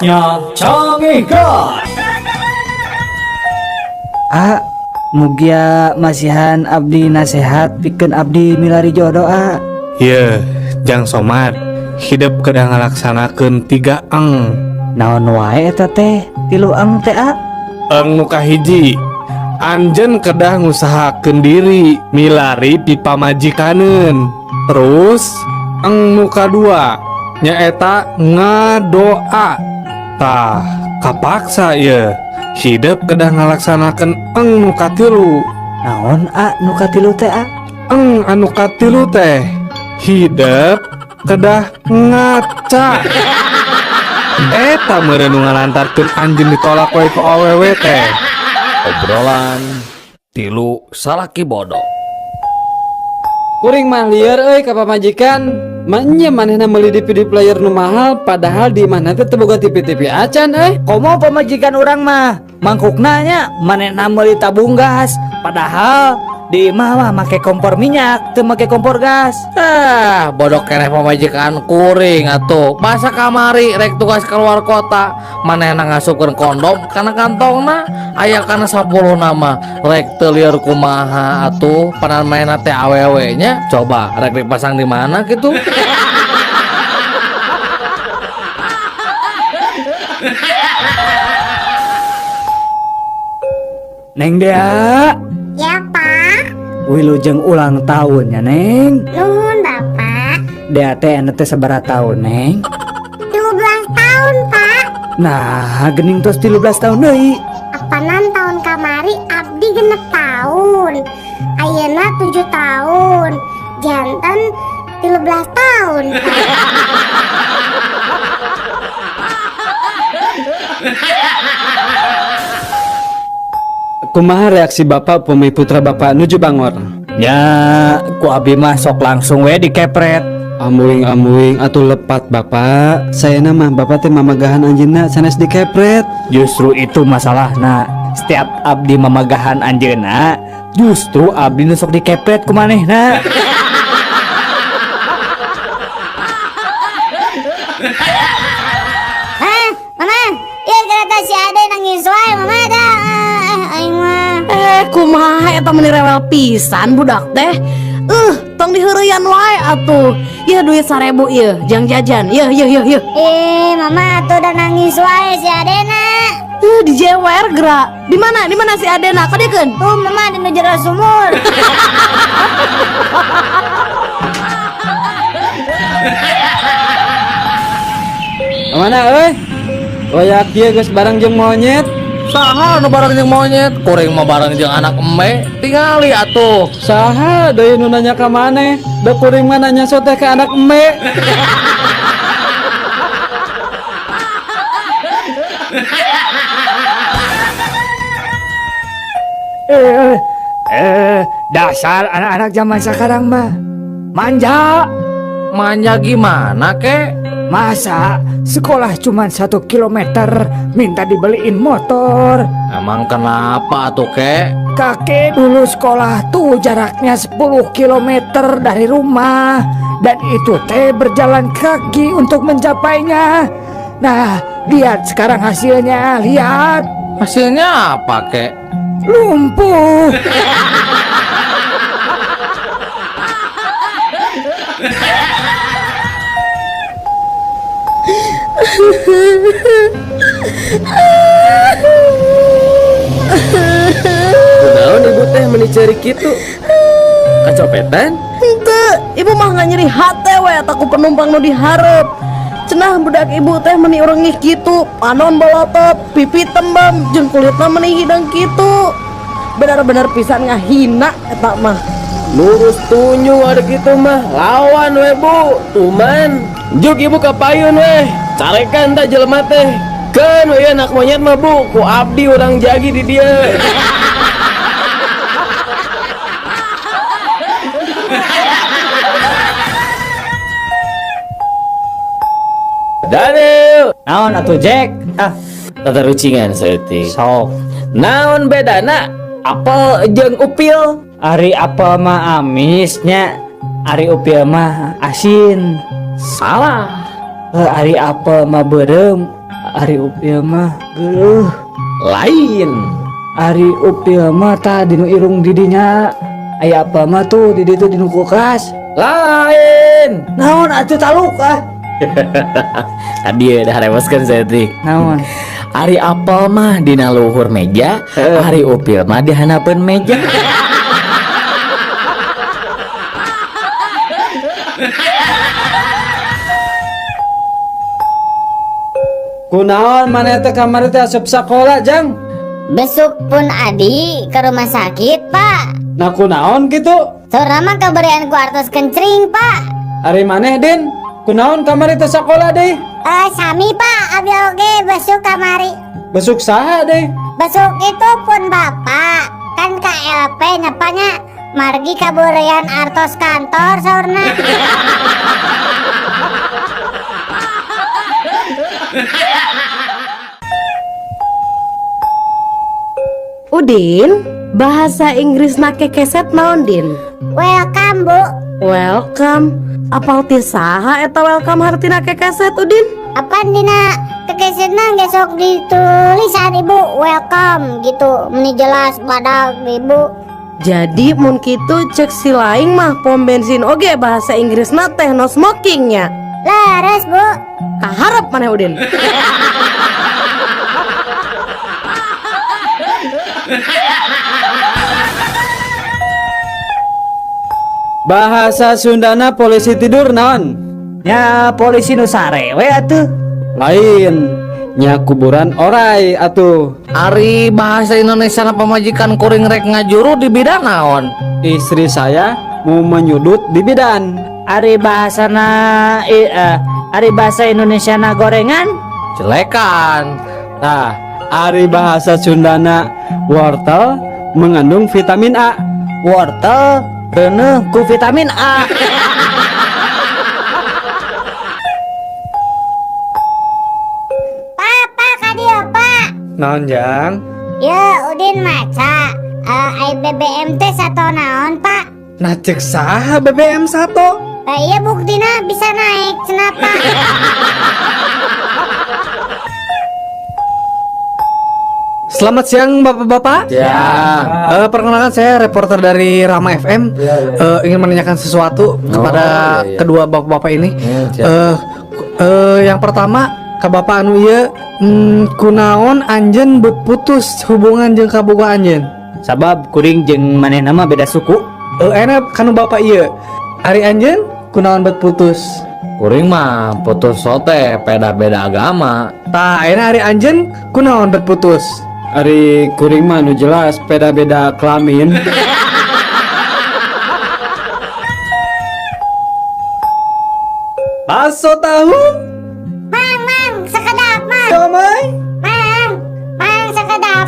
Saatnya Cangihkan. Mugia masihan abdi nasehat pikeun abdi milari jodoh. Ye, Jang Somad, hidup kedah ngalaksanakeun 3 eng. Naon wae eta teh? 3 eng teh Eng nu kahiji, anjeun kedah ngusahakeun diri milari pipa majikaneun. Terus eng nu kadua nyaeta ngadoa. Tah, kapaksa ye. Hidup kedah ngalaksanakeun eng nu katilu. Naon nu katilu teh Eng anu katilu teh hidup kedah ngaca. Eta meureun nu ngalantarkeun anjeun ditolak wae ku awewe teh. Obrolan tilu salaki bodoh. Kuring mah lieur euy ka pamajikan. Manya manehna meuli DVD player nu mahal padahal di mana teh teu boga TV-TV acan euy. komo pamajikan orang mah mangkukna nya manehna meuli tabung gas padahal di imah mah make kompor minyak teu make kompor gas. Bodoh keneh pamajikan kuring atuh. Masa kamari rek tugas keluar kota, manehna ngasupkeun kondom kana kantongna, aya kana 10 nama. Rek teu lieur kumaha atuh, panan mainna teh awewe nya. Coba rek dipasang di mana gitu. Neng Dea, Ya Pak, wilujeng ulang tahun ya Neng. nuhun Bapak. Dea teh anu teh sabaraha taun Neng? 12 tahun Pak. Nah, gening tos 13 tahun deui. Apanan tahun kamari abdi genep tahun. Ayeuna 7 tahun. Janten 13 tahun Pak. Kumaha reaksi Bapak pemi putra Bapak nuju bangor? Ya, ku abi mah sok langsung we dikepret. Amuing atuh lepat Bapak. Sayana mah Bapak teh mamagahan anjeunna sanes dikepret. Justru itu masalahna. Setiap abdi mamagahan anjeunna, justru abdi nu sok dikepret ku manehna. Mama, ieu kereta si Ade nangis wae Mama ada. Aing mah. Kumaha eta meni rewel pisan budak teh. Tong diheureuyan wae atuh. Ieu duit 1000 ieu, jang jajan. Ieu. Mama tuh udah nangis wae si Adena. Dijewer gerak. Di mana si Adena? Kadeukeun. Tuh Mama di jero sumur. Mana euy? Loyak ieu geus bareng jeung monyet. Saha nu bareng jeung monyet, kuring mah bareng jeung anak eme. Tingali atuh. Saha deui nu nanya ka maneh? Da kuring mah nanya soteh ka anak eme. Dasar anak-anak zaman sekarang mah manja. Manja gimana kek? Masa sekolah cuma 1 kilometer minta dibeliin motor. Emang kenapa tuh kek? Kakek dulu sekolah tuh jaraknya 10 kilometer dari rumah. Dan itu teh berjalan kaki untuk mencapainya. Nah, lihat sekarang hasilnya, lihat. Hasilnya apa kek? Lumpuh. Kunaon ibu teh meuni ceurik kitu? Kacopetan? Henteu, ibu mah nganyeri hate we taku penumpang nu dihareup. Cenah budak ibu teh meuni urang ngih kitu, panon bolotot, pipi tembam, jeung kulitna meuni hidang kitu. Benar-benar pisan ngahina eta mah. Lurus tunyu ada gitu mah. Lawan we Bu. Tuman. Juk ibu ka payun we. Carekan ta jelema teh. Keun we anak monyet mah Bu. Ku abdi urang jagi di dieu. Daniel. Naon atuh Jack? Tata rucingan saeutik. Sok. Naon bedana apel jeung upil? Ari apel mah amisnya, ari upil mah asin. Salah. Ari apel mah beureum, Ari upil mah geuh. Lain. Ari upil mah tah dinu irung didinya. Aya apa mah tuh di ditu dinu kulkas. Lain. Naon atuh taluk ah. Tadi udah reweskeun saya teh. Naon? Ari apel mah dina luhur meja, ari upil mah di hanapeun meja. Kunaon maneh teh kamari teh asup sakola jang? Besok pun Adi ke rumah sakit, Pak. Nah kunaon gitu? Sora mah kaberian ku artos kencring, Pak. Ari maneh Din? Kunaon kamari teh sakola deh? Sami, Pak. Abi oge besok kamari. Besuk saha deh? Besok itu pun Bapak. Kan KLP nyapanya margi kaberian artos kantor saurna. Udin, bahasa Inggris nake keset naon Din? Welcome, Bu. Welcome. Apal ti saha eta welcome hartina kekeset Udin? Apa dina kekesetna gesok ditulisan Ibu welcome gitu. Meni jelas badag Ibu. Jadi mun kitu cek si laing mah pom bensin oge bahasa Inggrisna teh no smokingnya. Laras, Bu. Kaharep maneh Udin. Bahasa Sundana polisi tidur naon? Ya polisi nu sarewe atuh. Lain. Nya kuburan orai atuh. Ari bahasa Indonesia na pamajikan kuring rek ngajuru di bidang naon? Istri saya mau menyudut di bidan. Ari bahasana ari bahasa Indonesia na gorengan. Jelekan. Nah, ari bahasa Sundana wortel mengandung vitamin A. Wortel reuneuh ku vitamin A. Pak, kadio, Pak. Naon jang? Ya, Udin maca. Ai BBM teh sato naon, Pak? Nah cek saha BBM 1? Iya buktina bisa naik, kenapa? Selamat siang bapak-bapak. Ya. Perkenalkan saya reporter dari Rama FM. Ingin menanyakan sesuatu kepada iya. kedua bapak-bapak ini. Siap. Yang pertama, ka bapak anu ieu kunaon anjeun putus hubungan jeung kaboga anjeun? Sabab kuring jeung manehna mah beda suku. Enak kanu bapak ieu. Ari anjeun kunaon bet putus? Kuring mah putus sote beda-beda agama. Tah ayeuna ari anjeun kunaon bet putus? Ari kuring mah nu jelas beda-beda kelamin. Bakso tahu? Mang, sekedap, Mang. Siomay? Mang, sekedap.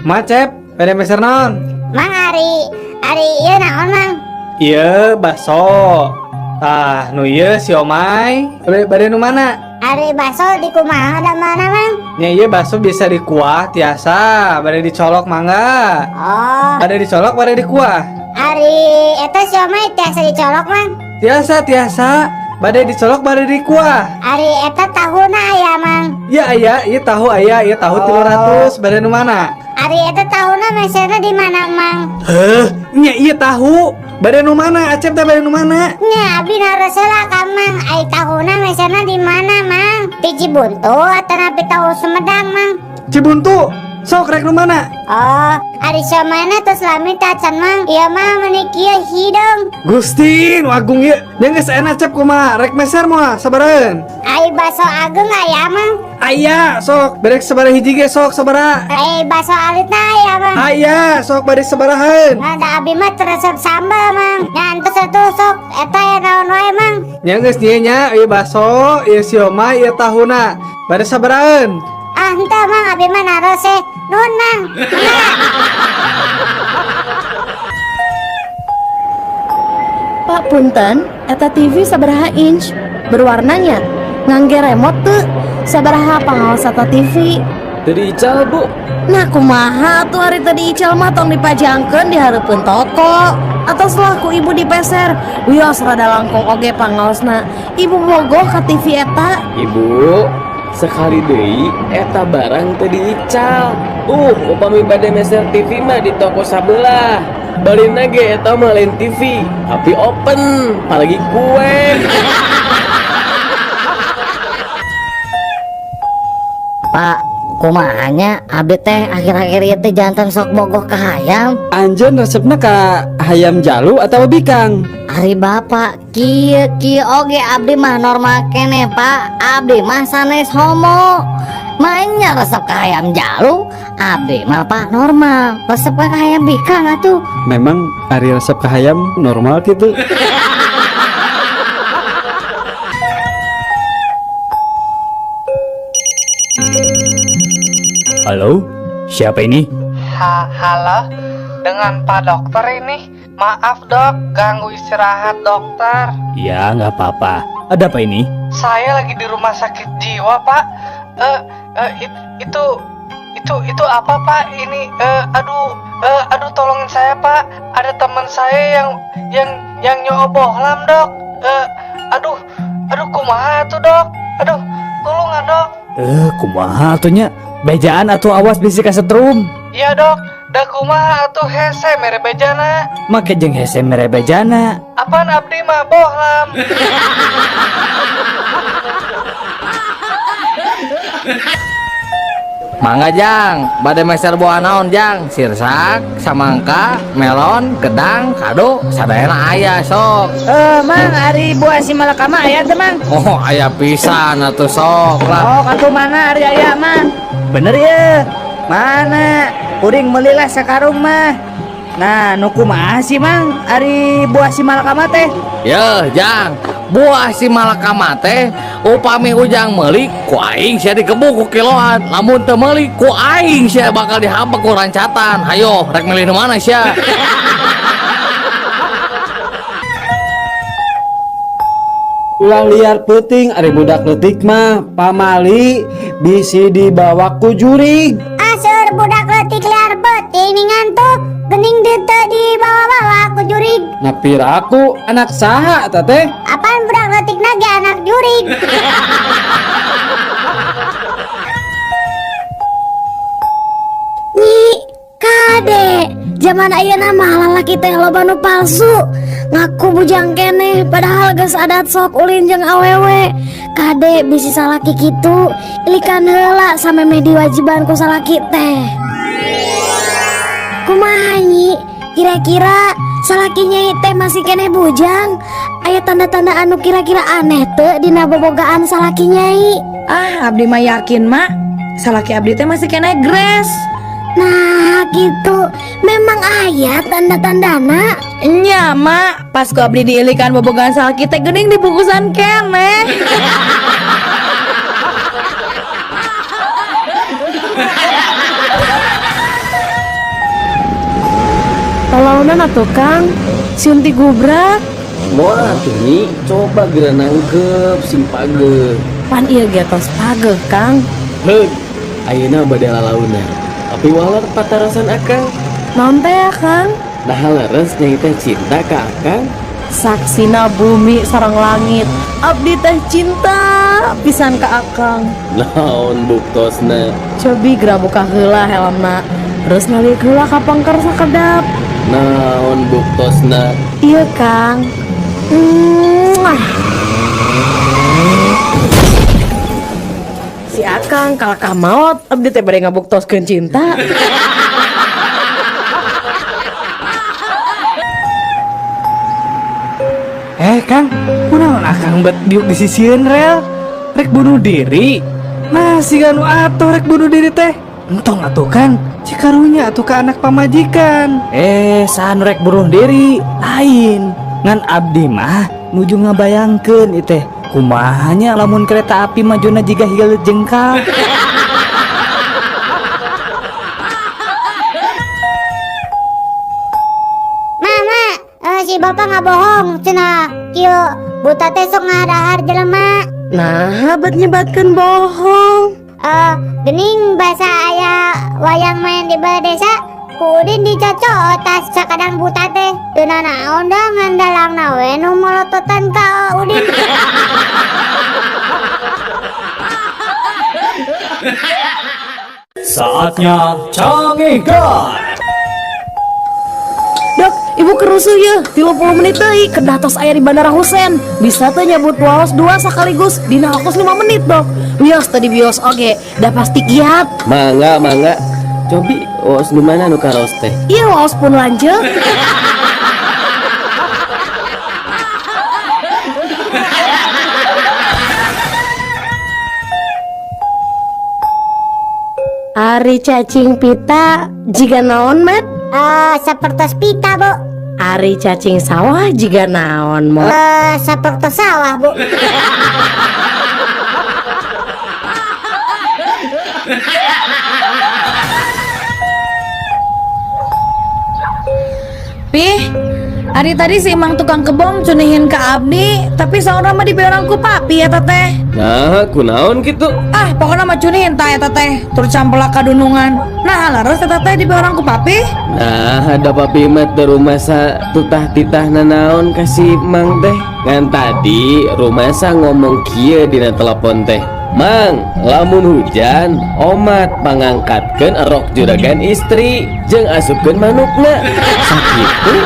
Macep, beda meser naon? Mang, Ari, iya naon, Mang? Iya, bakso. Tah, nu ieu siomay. Bade nu mana? Ari baso di kumaha da mana, Mang? Nya ieu bakso bisa dikuah tiasa, bade dicolok mangga. Oh, Bade dicolok, bade dikuah. Ari eta siomay tiasa dicolok, Mang. Tiasa. Bade dicolok, bade dikuah. Ari eta tahuna aya, Mang. Ya ieu tahu aya, ieu tahu 300, bade nu mana? Ari eta tahuna meserna di mana, Mang? Nya ieu tahu. Bade nu mana? Acep teh bade nu mana? Nya abi narasela ka Mang. Ai tahuna meserna di mana, Mang? Di Cibuntu atau napi tahu Sumedang, Mang? Cibuntu. Sok rek nu mana? Oh, ari siomana terus lami tacan, Mang. Iya, Mang, meuni kieu hidung. Gusti, nu agung ieu. Jeung geus enak cep kumaha? Rek meser moal sabareun. Ai baso ageng aya, Mang. Aya, sok berek sabaraha hiji ge sok sabaraha. Ai baso alitna aya, Mang. Aya, sok bade sabarahaeun. Ada abi mah teresep sambal, Mang. Nyantos atuh sok eta ya naon wae, Mang. Nya geus dieu nya ieu bakso, ieu siomay, ieu tahuna. Bade sabarahaeun? Ah, henteu, Mang, abi mah narose. Nuhun, Mang. Pak punten, eta TV sabaraha inch? Berwarnanya? Ngangge remote tuh? Sabaraha pangaos eta TV? Tadi ical, Bu. Nah kumaha tuh hari tadi ical mah tong dipajangkeun di hareupeun toko atau selaku ibu dipeser wios rada langkung oge pangaosna ibu bogoh ka TV eta. Ibu, sekali deui eta barang teu diical. Upami bade meser TV mah di toko sabelah. Balina ge eta mah lain TV, tapi open, apalagi kue. Pak, kumanya abdi teh akhir-akhir ieu teh jantan sok bogoh ka hayam. Anjeun resepna ka hayam jalu atau bikang? Ari bapak, kieu oge abdi mah normal kene Pak. Abdi mah sanes homo. Mainnya resep ka hayam jalu, abdi mah Pak normal. Resep ka hayam bikang atuh. Memang ari resep ka hayam normal gitu. Halo, siapa ini? Halo, dengan Pak Dokter ini. Maaf dok, ganggu istirahat dokter. Ya, nggak apa-apa. Ada apa ini? Saya lagi di rumah sakit jiwa pak. Itu apa pak? Ini, aduh tolongin saya pak. Ada teman saya yang nyobohlam dok. Aduh kumaha tuh dok. Aduh, tolongan dok. Kumaha atunya? Bejaan atuh awas bisi kasetrum. Iya dok. Da kumaha atuh hese mere bejana. Make jeung hese mere bejana. Apaan abdi mah bohlam. Mangga Jang, bade meser buah naon Jang? Sirsak, samangka, melon, gedang, kado, sadayana aya sok. Mang, ari buah si malakama aya teh mang. Oh, aya pisan atuh sok lah. Oh, katu mana ari aya mang? Bener ya? Mana? Kuring melilah sakarung mah. Nah, nu kumaha sih mang? Ari buah si malakama teh. Yeuh Jang, buah si malakama teh upami ujang meuli ku aing sia dikebuk ku kiloan. Lamun teu meuli ku aing sia bakal dihabek ku rancatan. Hayo, rek milih nu mana sia? Ulah liar peuting ari budak leutik mah pamali bisi dibawa ku jurig. Aseur budak leutik liar beuting ngantuk, geuning dieu teu dibawa-bawa ku jurig. Napir aku anak saha eta teh? Apaan budak leutikna ge anak jurig? Nyi, kade, zaman ayeuna mah lalaki teh loba nu palsu. Ngaku bujang keneh padahal geus adat sok ulin jeung awewe. Kade bisi salaki kitu, ilikan heula samemeh diwajiban ku salaki teh. Kumaha nyi? Kira-kira salaki nyai teh masih keneh bujang? Aya tanda-tanda anu kira-kira aneh teu dina bobogaan salaki nyai? Ah, abdi mah yakin mak. Salaki abdi teh masih kena gres. Nah gitu, memang aya tanda-tandana. Nya mak, pas ku abdi diilikan bobogan salaki teh geuning di bungkusan keneh. Tolongna atuh Kang, Sinti gubrak. Moal atuh Nyi, coba geura nangkep sing pageuh. Pan ieu ge tos pageuh Kang. Heug, ayeuna bade lalauna. Tapi walar patarasan akang. Naon teh ya Kang? Nah leres nyai teh cinta ka akang. Saksina bumi sareng langit, abdi teh cinta pisan ka Akang. Naon buktosna? Cobi geura buka heula helmna, terus ngalik heula ka pangker sakedap. Naon buktosna? Iya Kang. Si Akang kalakah maot, abdi teh bade ngabuktoskeun cinta. Kang, kunaon akang bet diuk disisieun rel? Rek bunuh diri? Nah, si anu atuh rek bunuh diri teh. Entong atuh Kang, cikarunya atuh ka anak pamajikan. Saan rek bunuh diri? Lain. Ngan abdi mah nuju ngabayangkeun ieu teh. Kumahanya lamun kereta api majuna jiga higal jengkal. Si bapak nggak bohong, cenah kieu buta teh sok ngadahar jelema. Nah, bet nyebatkeun bohong. Gening bahasa aya wayang main di bala desa, ku Udin dicocok tas sakadang buta teh. Teu naon da ngandalangna we nu molototan ka Udin. Saatnya canggih guys. Dok, ibu kerusuh ya 30 menit deui ke datos aya di Bandara Husein. Bisa teh nyebut waos 2 sekaligus dina ongkos 5 menit, Dok. Wios tadi bios oge, da pasti giat. Mangga, mangga. Cobi, os di mana nu karos teh? Iya waos pun lanjut. Ari cacing pita jika naon mat? Seperti pita, Bu. Ari cacing sawah jika naon mo? Seperti sawah, Bu. Pih, hari tadi si emang tukang kebon cunihin ke abdi, tapi saudara mah dibeorang ku papi ya teteh. Nah, kunaon gitu? Ah, pokoknya mah cunihin ta ya teteh, turut campelak kadunungan. Nah, laras ya teteh dibeorang ku papi. Nah, ada papi mat di rumah sa tutah-titah nanaon kasih mang teh. Ngan tadi rumah sa ngomong kieu dina telepon teh. Mang, lamun hujan, omat pangangkatkeun erok juragan istri, jeung asupkeun manukna. Sakitu.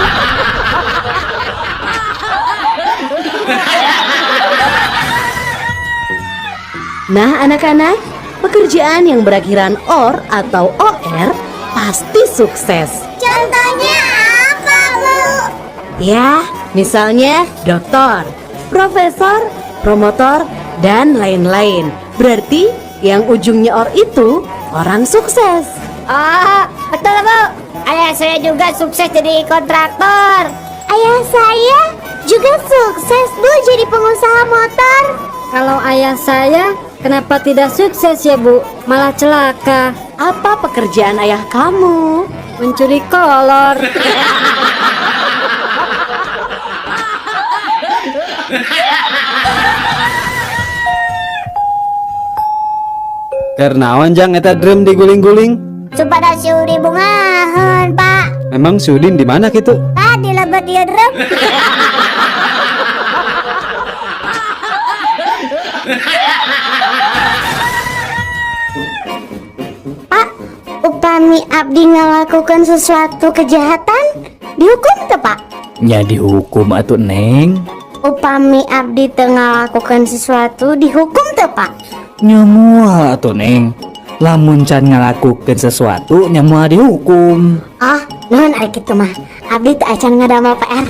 Nah, anak-anak, pekerjaan yang berakhiran OR atau OR pasti sukses. Contohnya apa, Bu? Ya, misalnya dokter, profesor, promotor, dan lain-lain. Berarti yang ujungnya OR itu orang sukses. Betul, Bu. Ayah saya juga sukses jadi kontraktor. Ayah saya juga sukses, Bu, jadi pengusaha motor. Kalau ayah saya kenapa tidak sukses ya, Bu? Malah celaka. Apa pekerjaan ayah kamu? Mencuri kolor. Kernaon jang eta drum diguling-guling? Supaya suri bungahan, Pak. Memang Sudin di mana gitu? Tadi lebat dia drum. Pak, upami abdi ngelakukan sesuatu kejahatan, dihukum tuh, Pak? Ya dihukum atuh Neng. Upami abdi teu ngalakukan sesuatu, dihukum tuh, Pak? Nyamual atuh Neng. Lamun can ngalakukeun sesuatu nyamual dihukum. Ah, nuhun ari kitu mah. Abdi teu acan ngadamel PR.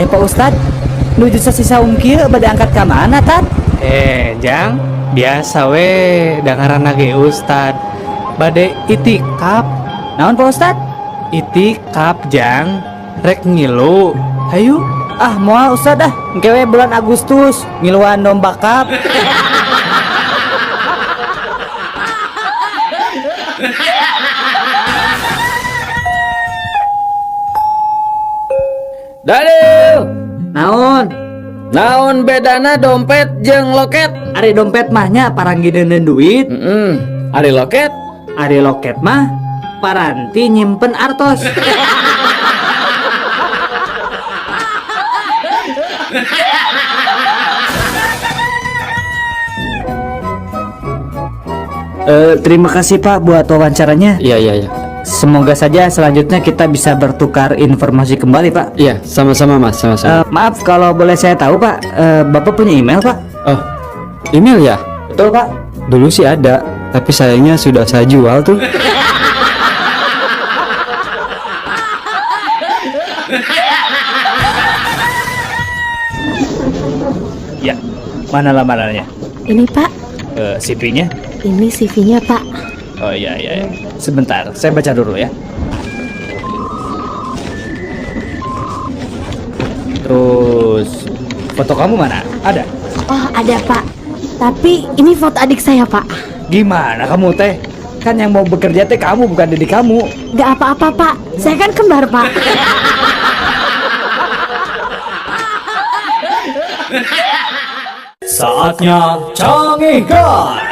Pak Ustad, nuju sasisa kieu bade angkat ka mana Tat? Jang, biasa we dengaran lagi Ustad. Bade itikaf. Naon Pak Ustad? Itikaf Jang. Rek ngilu. Hayu. Ah moal Ustad ah, engke we bulan Agustus ngiluan domba kap. Dadil, Naon? naon bedana dompet jeung loket? Ari dompet mahnya paranggideun duit, Ari loket? ari loket mah paranti nyimpen artos. Terima kasih Pak buat wawancaranya. Iya, iya, iya. Semoga saja selanjutnya kita bisa bertukar informasi kembali Pak. Iya, sama-sama Mas, sama-sama. Maaf kalau boleh saya tahu Pak, Bapak punya email Pak? Oh, email ya? Betul Pak? Dulu sih ada, tapi sayangnya sudah saya jual tuh. Ya, mana lamarannya? Ini Pak, CV-nya? ini CV-nya Pak. Oh iya, iya, iya. Sebentar, saya baca dulu ya. Terus, foto kamu mana? Ada? Oh ada Pak, tapi ini foto adik saya Pak. Gimana kamu teh? Kan yang mau bekerja teh kamu, bukan diri kamu. Gak apa-apa Pak, saya kan kembar Pak. Saatnya canggih guys.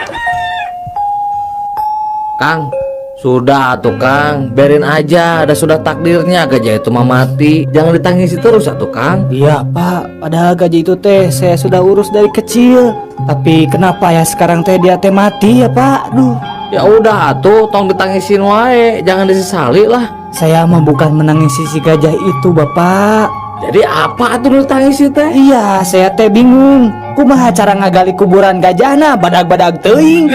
Kang, Sudah tuh Kang, biarin aja, ada sudah takdirnya gajah itu mah mati. Jangan ditangisi terus tuh Kang. Iya pak, padahal gaji itu teh saya sudah urus dari kecil. Tapi kenapa ya sekarang teh dia teh mati ya pak? Duh, Ya udah atuh, tong ditangisin wae, jangan disesali lah. saya mah bukan menangisi si gajah itu bapak. Jadi apa atuh ditangisi teh? Iya, saya teh bingung. Kumaha cara ngagali kuburan gajahna badag-badag teuing.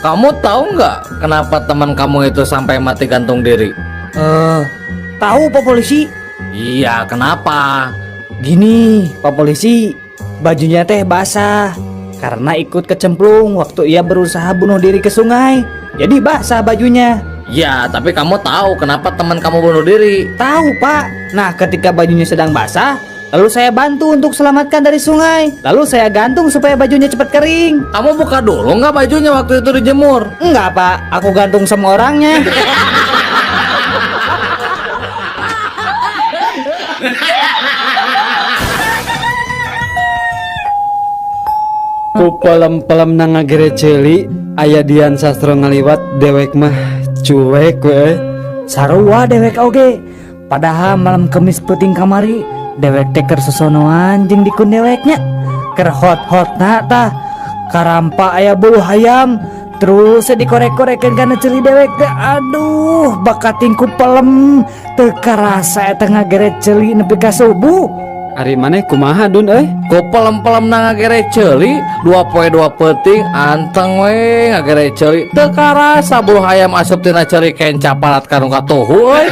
Kamu tahu nggak kenapa teman kamu itu sampai mati gantung diri? Tahu Pak Polisi? Iya, kenapa? Gini, Pak Polisi, bajunya teh basah karena ikut kecemplung waktu ia berusaha bunuh diri ke sungai. Jadi basah bajunya. Ya, tapi kamu tahu kenapa teman kamu bunuh diri? Tahu Pak. Nah, ketika bajunya sedang basah, lalu saya bantu untuk selamatkan dari sungai. Lalu saya gantung supaya bajunya cepat kering. Kamu buka dulu nggak bajunya waktu itu dijemur? Enggak Pak, aku gantung sama orangnya. Ku pelem-pelem na ngagere ceuli aya Dian Sastro ngaliwat dewek mah cuek we. Sarua dewek oge. Padahal malam kemis peuting kamari dewek teh keur sosonoan jeung dikun deweknya. Keur hot-hotna tah karampa aya bulu hayam. Terus dikorek-korekeun kana ceuli dewek teh. Aduh, bakating ku pelem teu karasa eta ngagere ceuli nepi ka subuh. Ari maneh kumaha Dun Ku pelem-pelem na ngagere ceuli, 2 poe 2 peuting anteng we ngagere ceuli. Teu karasa bulu hayam asup tina ceuli kenca palat kanu katuhu euy.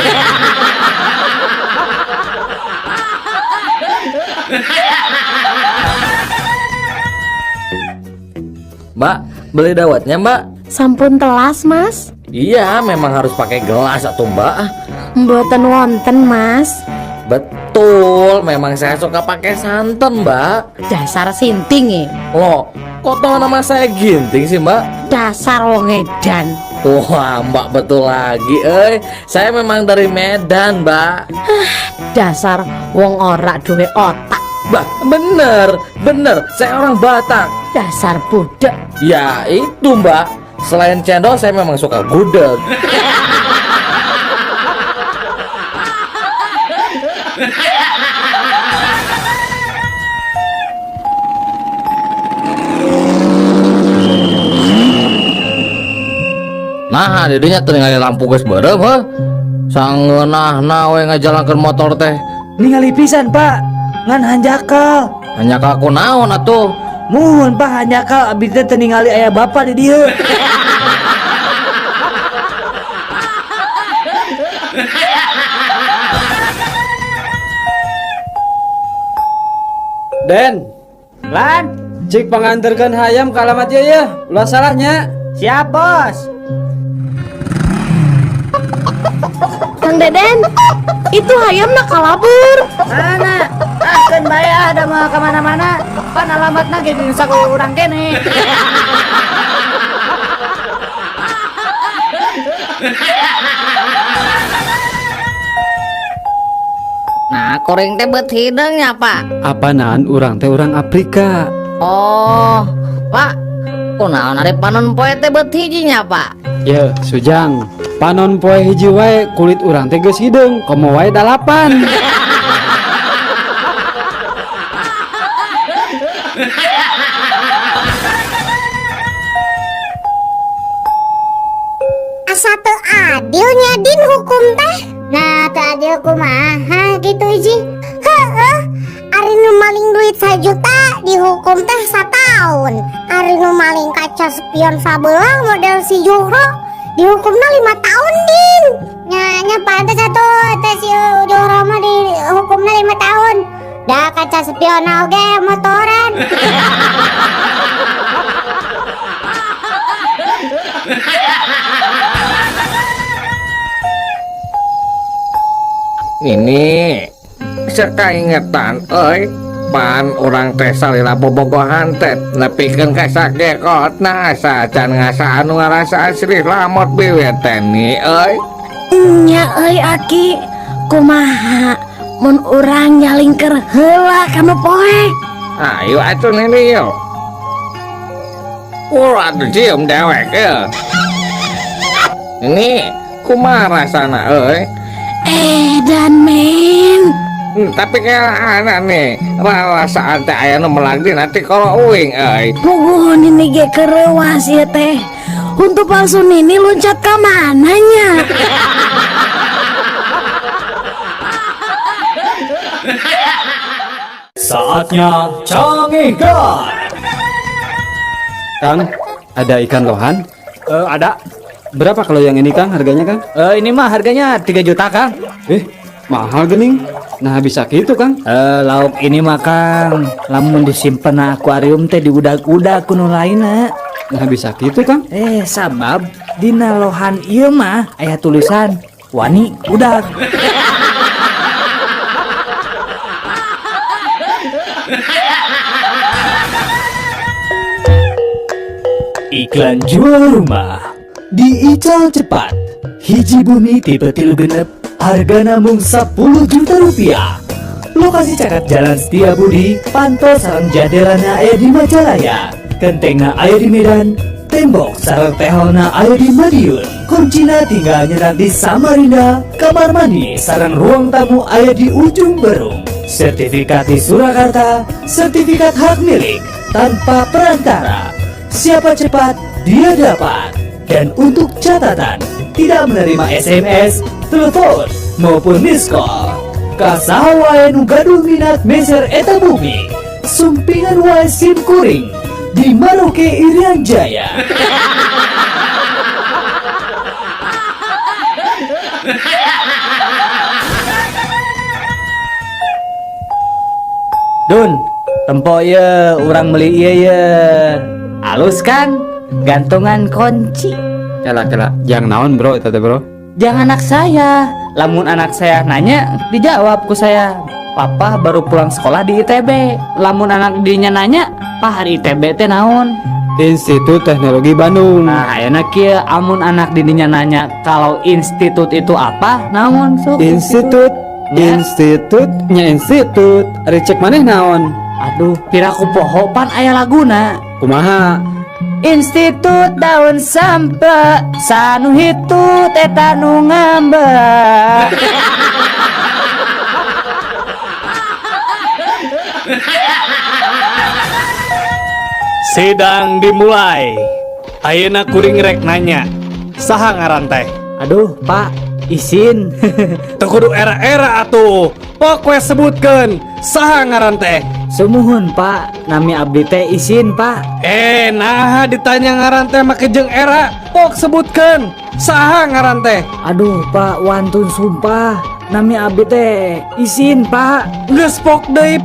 Mbak, beli dawetnya Mbak? Sampun telas mas. Iya, memang harus pakai gelas atau Mbak. Mboten wonten mas. Betul, memang saya suka pakai santan Mbak. Dasar sinting ya. Loh, kok tahu nama saya Ginting sih Mbak? Dasar wong edan. Wah, Mbak betul lagi, saya memang dari Medan, Mbak. Dasar wong ora duwe otak. Mbak, bener, saya orang Batak. Dasar budak. Ya itu Mbak, selain cendol saya memang suka gudeg. Nah, didinya teringali lampu geus beureum heuh. Sangeunahna we ngajalankeun motor teh. Ningali pisan Pak, ngan hanjakal. Hanya aku naon atuh. Muhun Pak hanjakal abdi teh teu ningali aya bapak di dieu. Den, Lan, cik panganterkeun hayam ka alamat ieu ya. Ulah salahnya. siap bos. Kang Deden, itu hayam nak kalabur. Mana? Akan bayar ada mau kemana-mana. Pan alamatna ge di saku urang kene. Nah, koreng teh beut hidung nya, Pak. Apanaan urang teh urang Afrika. Oh, Pak. Kunaon ari panon poe teh beut hiji nya, Pak. Ya, Sujang. Panon poe hiji wae kulit urang teh geus hideung, komo wae 8. Asa teu adilnya din hukum teh. Nah, teu adil kumaha gitu ji. Heeh. Ari nu maling duit 1 juta dihukum teh 1 tahun. Ari nu maling kaca spion sabelah model si Juhro dihukumna 5 tahun din. Nya pantes atuh teh si Juhro mah dihukumna 5 tahun. Da kaca spion oge motoran. Ini sekaingetan pan orang teh salila bobogohan teh nepikeun ka sagekotna asa can ngasa anu ngarasa asli lamot biwet teh ni Nya euy Aki, kumaha mun urang nyalingker heula kanu poek. Ayo atuh nini yo. Atuh cium dewek ya. Ini kumaha rasana euy? Dan men. Tapi kayak anak nih rasa teh aya nu melagdi nanti kalau uing euy. Puguh nini ge kerewas ieu teh. Untuk palsu nini loncat ka mananya? Saatnya Cangihkan. Kang, ada ikan lohan? Ada. Berapa kalau yang ini Kang harganya Kang? Ini mah harganya 3 juta Kang. Mahal gening. Nah bisa gitu Kang. Lauk ini mah Kang, lamun disimpen na akuarium teh di udag-udag kuno lainna. Nah bisa gitu Kang. Sabab dina lohan ieu mah aya tulisan wani udag. Iklan jual rumah diical cepat. Hiji bumi tipe 3 genep, harga namung 10 juta rupiah. Lokasi caket Jalan Setiabudi, pantau sareng jadelana aya di Majalaya, gentengna aya di Medan, tembok sareng teholna aya di Madiun. Kuncina tinggal nyerat di Samarinda, kamar mandi sareng ruang tamu aya di ujung Berung. Sertifikat di Surakarta, sertifikat hak milik tanpa perantara. Siapa cepat, dia dapat. Dan untuk catatan, tidak menerima SMS, telepon, maupun miss call. Kasaha wae nu gaduh minat meser eta bumi, sumpingan wae SIM kuring di Maroke Irian Jaya. Dun, tempo ye urang beli ieu ye. Halus kan? Gantungan kunci. Cala yang naon bro itu teh bro? Jangan anak saya. Lamun anak saya nanya, dijawab ku saya. Papa baru pulang sekolah di ITB. Lamun anak dinya nanya, Pak hari ITB teh naon? Institut Teknologi Bandung. Nah, ayeuna kieu amun anak didinya nanya kalau institut itu apa? Naon sok? Institut, institut. Ari cek maneh naon? Aduh, piraku poho pan aya laguna. Kumaha? Institut daun sampe sanu hitut eta nu ngambek. Sidang dimulai. Ayeuna kuring rek nanya, saha ngaran teh? Aduh, Pak, izin. Teu kudu era-era atuh. Pok we sebutkeun saha ngaran teh? Sumuhun, Pak, nami abdi teh izin, Pak. Nah ditanya ngaran teh make jeung era. Pok sebutkeun saha ngaran teh? Aduh, Pak, wantun sumpah. Nami abdi teh izin, Pak. Geus pok deui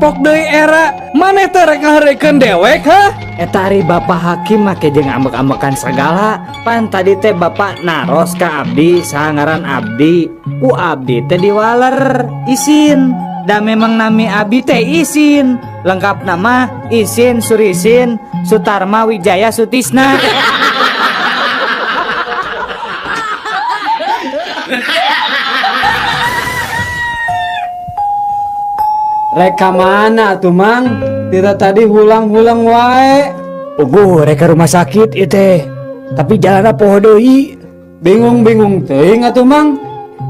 era. Maneh teh rek ngahareukeun dewek ha? Eta ari Bapak Hakim make jeung ambek-ambekan segala. Pan tadi teh Bapak naros ka abdi saha ngaran abdi. Ku abdi teh diwaler izin. Da memang nami abdi teh izin. Lengkap nama Isin Surisin Sutarma Wijaya Sutisna. Reka mana tuh Mang? Tira tadi hulang-hulang wae. Reka rumah sakit itu. Tapi jalan poho deui. Bingung-bingung teuing atuh Mang.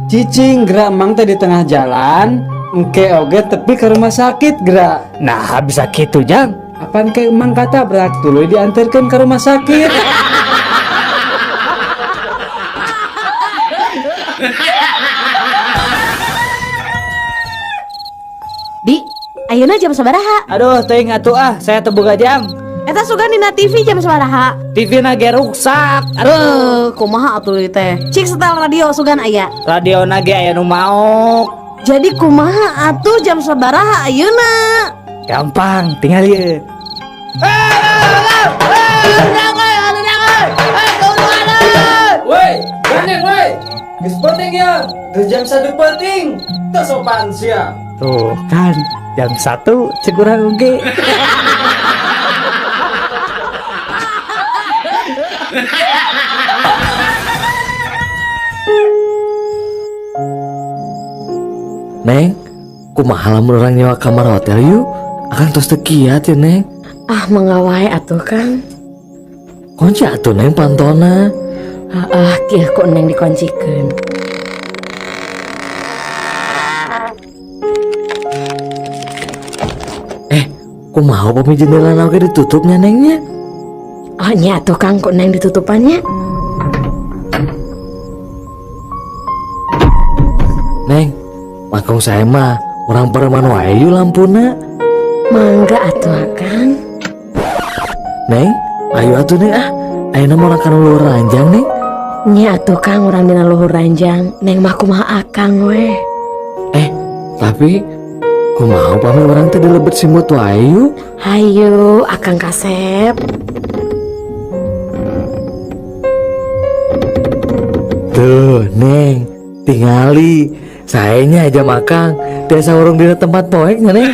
Cicing gerak Mang teh di tengah jalan. Engke oge tepi ke rumah sakit gerak. Nah, bisa gitu Jang. Apaan ke Mang kata berak dulu diantarkan ke rumah sakit. Di, ayeuna jam sabaraha? Aduh, teuing atuh saya teu boga jam. Eta sugan dina TV jam sabaraha? TV na ge rusak. Aduh, kumaha atuh ieu teh? Cik setel radio sugan aya. Radio na ge aya nu maok. Jadi kumaha atuh jam sabaraha ayeuna? Gampang, tinggal ieu. Woi, gandeng woi. Geus penting ya. Geus jam 1 penting. Teu sopan sia. Tuh kan, jam 1 cek urang oge. Neng, kumaha lamun urang nyewa kamar hotel yuk. Akan tos teu kiat ya Neng. Ah mengawai atuh Kang. Kunci atuh Neng pantona. Kieu kok neng dikuncikeun. Kumaha pami jendela oge ditutupnya Nengnya. Oh nya atuh Kang kok neng ditutupannya. Neng, langkung saya mah orang pereman wae yuk lampuna. Mangga atuh Kang. Neng, ayo atuh Neng ayeuna mah urang kana luhur ranjang Neng. Nya atuh Kang urang dina luhur ranjang. Neng mah kumaha akang we. Tapi kumaha pami urang teh dilebet simut wae yuk. Hayu akang kasep. Tuh Neng, tingali sayanya aja makang biasa urung di tempat poeknya Neng.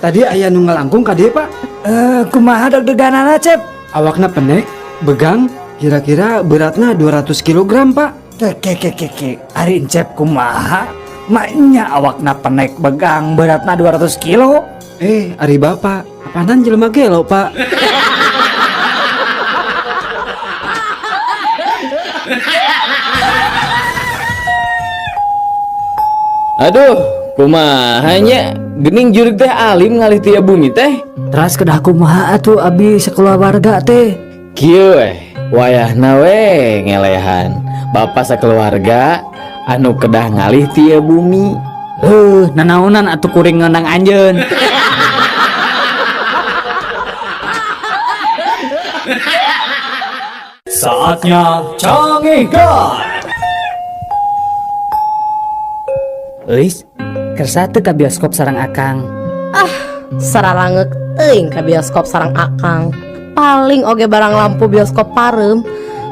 Tadi aya nu ngalangkung ka dieu, Pak. Kumaha deg-deganana Cep? Awakna pendek, begang, kira-kira beratna 200 kg, Pak. Keke, ari Cep kumaha? Maknya awakna penek begang beratna 200 kilo. Ari Bapak, apanan jelema gelo, Pak. Aduh, kumahanya gening jurig teh alim ngalih tia bumi teh. Teras kedah kumaha atuh abi sakeluarga teh. Kieu wayahna we ngelehan. Bapak sakeluarga anu kedah ngalih tia bumi. Nanaonan atuh kuring ngeunang anjeun. Saatnya canggih guys. Euis, kersa teu ka bioskop sareng Akang. Saralangek teuing ka bioskop sareng akang. Paling oge barang lampu bioskop parem.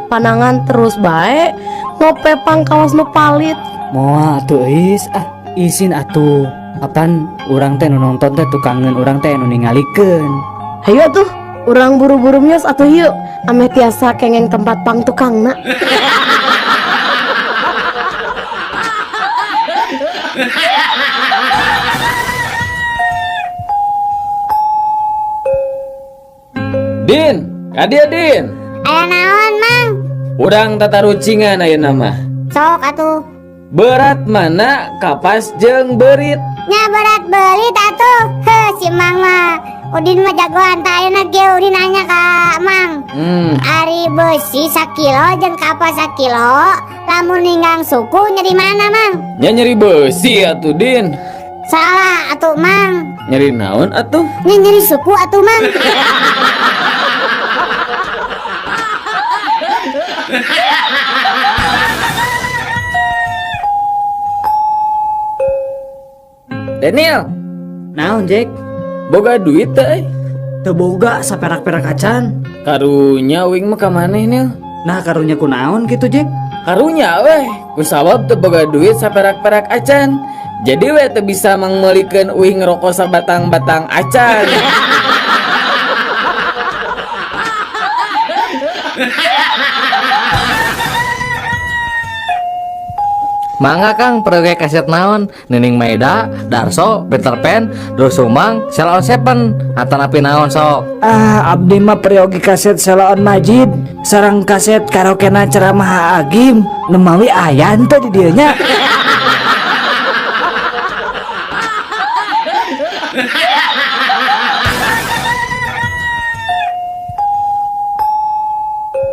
Panangan terus bae ngopepang kawas nu palit. Moal atuh Euis, isin atuh. Apan urang teh nu nonton teh tukangeun urang teh nu ningalikeun. Hayu atuh, urang buru-buru mios atuh yuk. Ame tiasa kengeng tempat pang tukangna. Din, kadia Din. Aya naon, Mang? Urang tata rucingan ayeuna mah. Sok atuh. Berat mana kapas jeung berit. Nya berat belit atuh. Si Mang mah Udin mah jagoan tah ayeuna ge Udin nanya ka Mang. Ari besi 1 kilo jeung kapas 1 kilo. Lamun ninggang suku nyeri mana, Mang? Nya nyeri besi atuh Din. Salah atuh, Mang. Nyeri naon atuh? Nya nyeri suku atuh, Mang. Daniel, Naon, Jack? boga duit teh? Teu boga saperak-perak acan. Karunya wing mah ka maneh Nil? Nah karunya kunaon gitu, Jack? Karunya weh, kusabab teu boga duit saperak-perak acan. Jadi weh teu bisa mangmeulikeun uing ngerokok sabatang-batang acan. Mangga Kang pergi kaset naon Nining Maida, Darso, Peter Pan, Drusumang, Sheila on Seven atau napi naon sok. Abdi mah periogi kaset Sheila on Majid sareng kaset karaokena ceramah Agim nemawi ayan teh di dieu nya.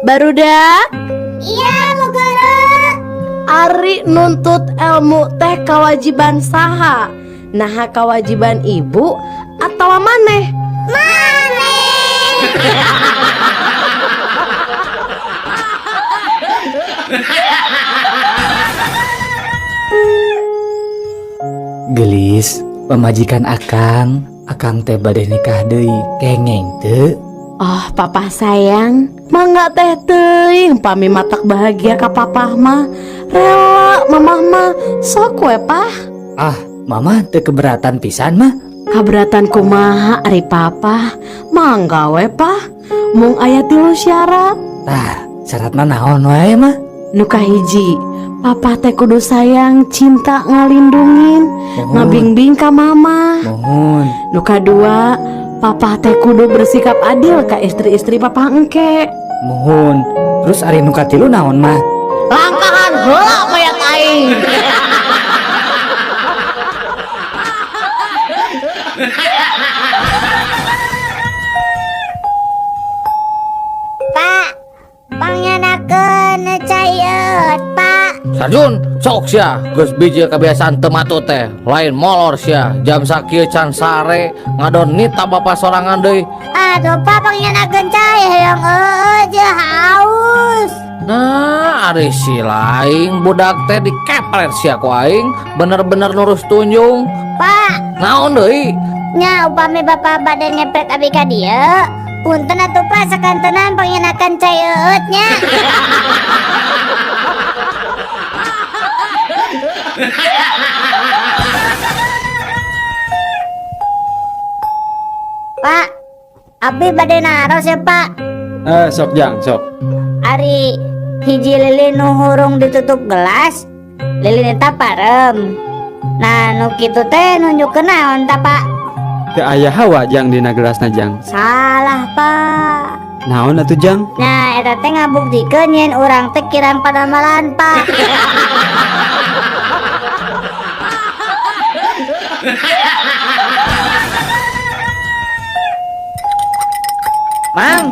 Barudak, Iya, Bu Guru. ari nuntut ilmu teh kewajiban saha? Nah kewajiban ibu atau maneh? Gelis, pemajikan Akang teh bade nikah deui. Kengeng teu? Oh papa sayang, mangga teh teuing pami matak bahagia ka papa mah. Rela mamah mah sok we pah. Mama teu keberatan pisan mah. Kaberatan kumaha ari papa? Mangga we pa. Mung aya 3 syarat. Tah, syaratna naon wae mah? Nu kahiji, papa teh kudu sayang, cinta, ngalindungin, ngabimbing ka mama. Mohon. Nu kadua, papa teh kudu bersikap adil ka istri-istri papa engke. Mohon. Terus ari nu katilu naon mah? Langkahan heula mayat aing. Pak, pangyanakeun cai eut, Pak. Sarjun, sok sia, geus biji kebiasaan tematu teh, lain molor sia, jam sakieu can sare, ngadon nita bapak sorangan deui. Aduh, Pak, pangyanakeun cai hayang eut je haus. Nah, ari si laing budak teh dikepret sia ku aing, bener-bener nurus tunjung. Pak, Naon deui? nya upami bapak bade ngepret abi ka dieu, punten atuh Pak sakantenan pangyanakeun cai eutnya. Pak, abi bade naros ya Pak. Sok Jang, sok. Ari hiji lilin nu hurung ditutup gelas, lilin eta parem. Nah, nu kitu teh nunjukeun naon ta Pak? Teu aya hawa Jang dina gelasna Jang. Salah Pak. Naon atuh Jang? Nah, eta teh ngabuktikeun yen urang teh kirang padamalan Pak. Mang,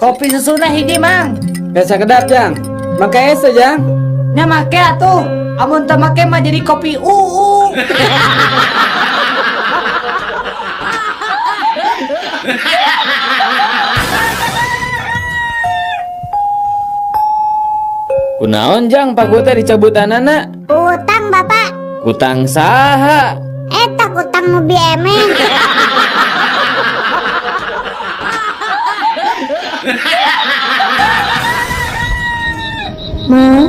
kopi susuna hiji Mang. Biasa kedap Jang. Make es Jang. Nya make atuh. Amun teu make mah jadi kopi UU. Kunaon Jang paku teh dicabutanana? Utang Bapak. Kutang saha? Eta utang nu biemeng. Mang,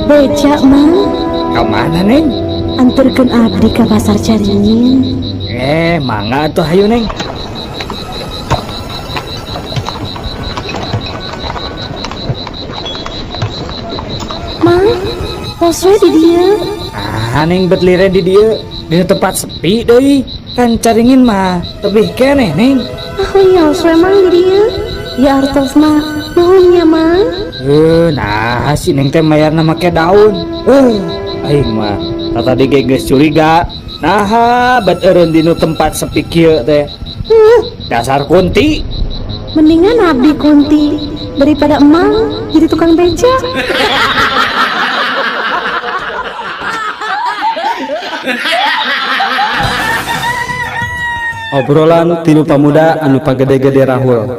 beca mang, Kamana Neng? anterkeun abdi ka pasar Caringin. Mangga atuh hayu Neng. Mang, tos we di dieu. Neng bet lire di dieu, di tempat sepi deui. Kan Caringin mah lebih keneh Neng. Nyos we mang di dieu. Ya artos mah, nuhun nya mang. Nah si Neng teh mayarna make daun. Aing mah tadi geus curiga. Nah, bet eureun dinu tempat sepi kieu teh. Dasar kunti. Mendingan abdi kunti daripada emang jadi tukang beca. Obrolan tilu pamuda anu pagede-gede rahul.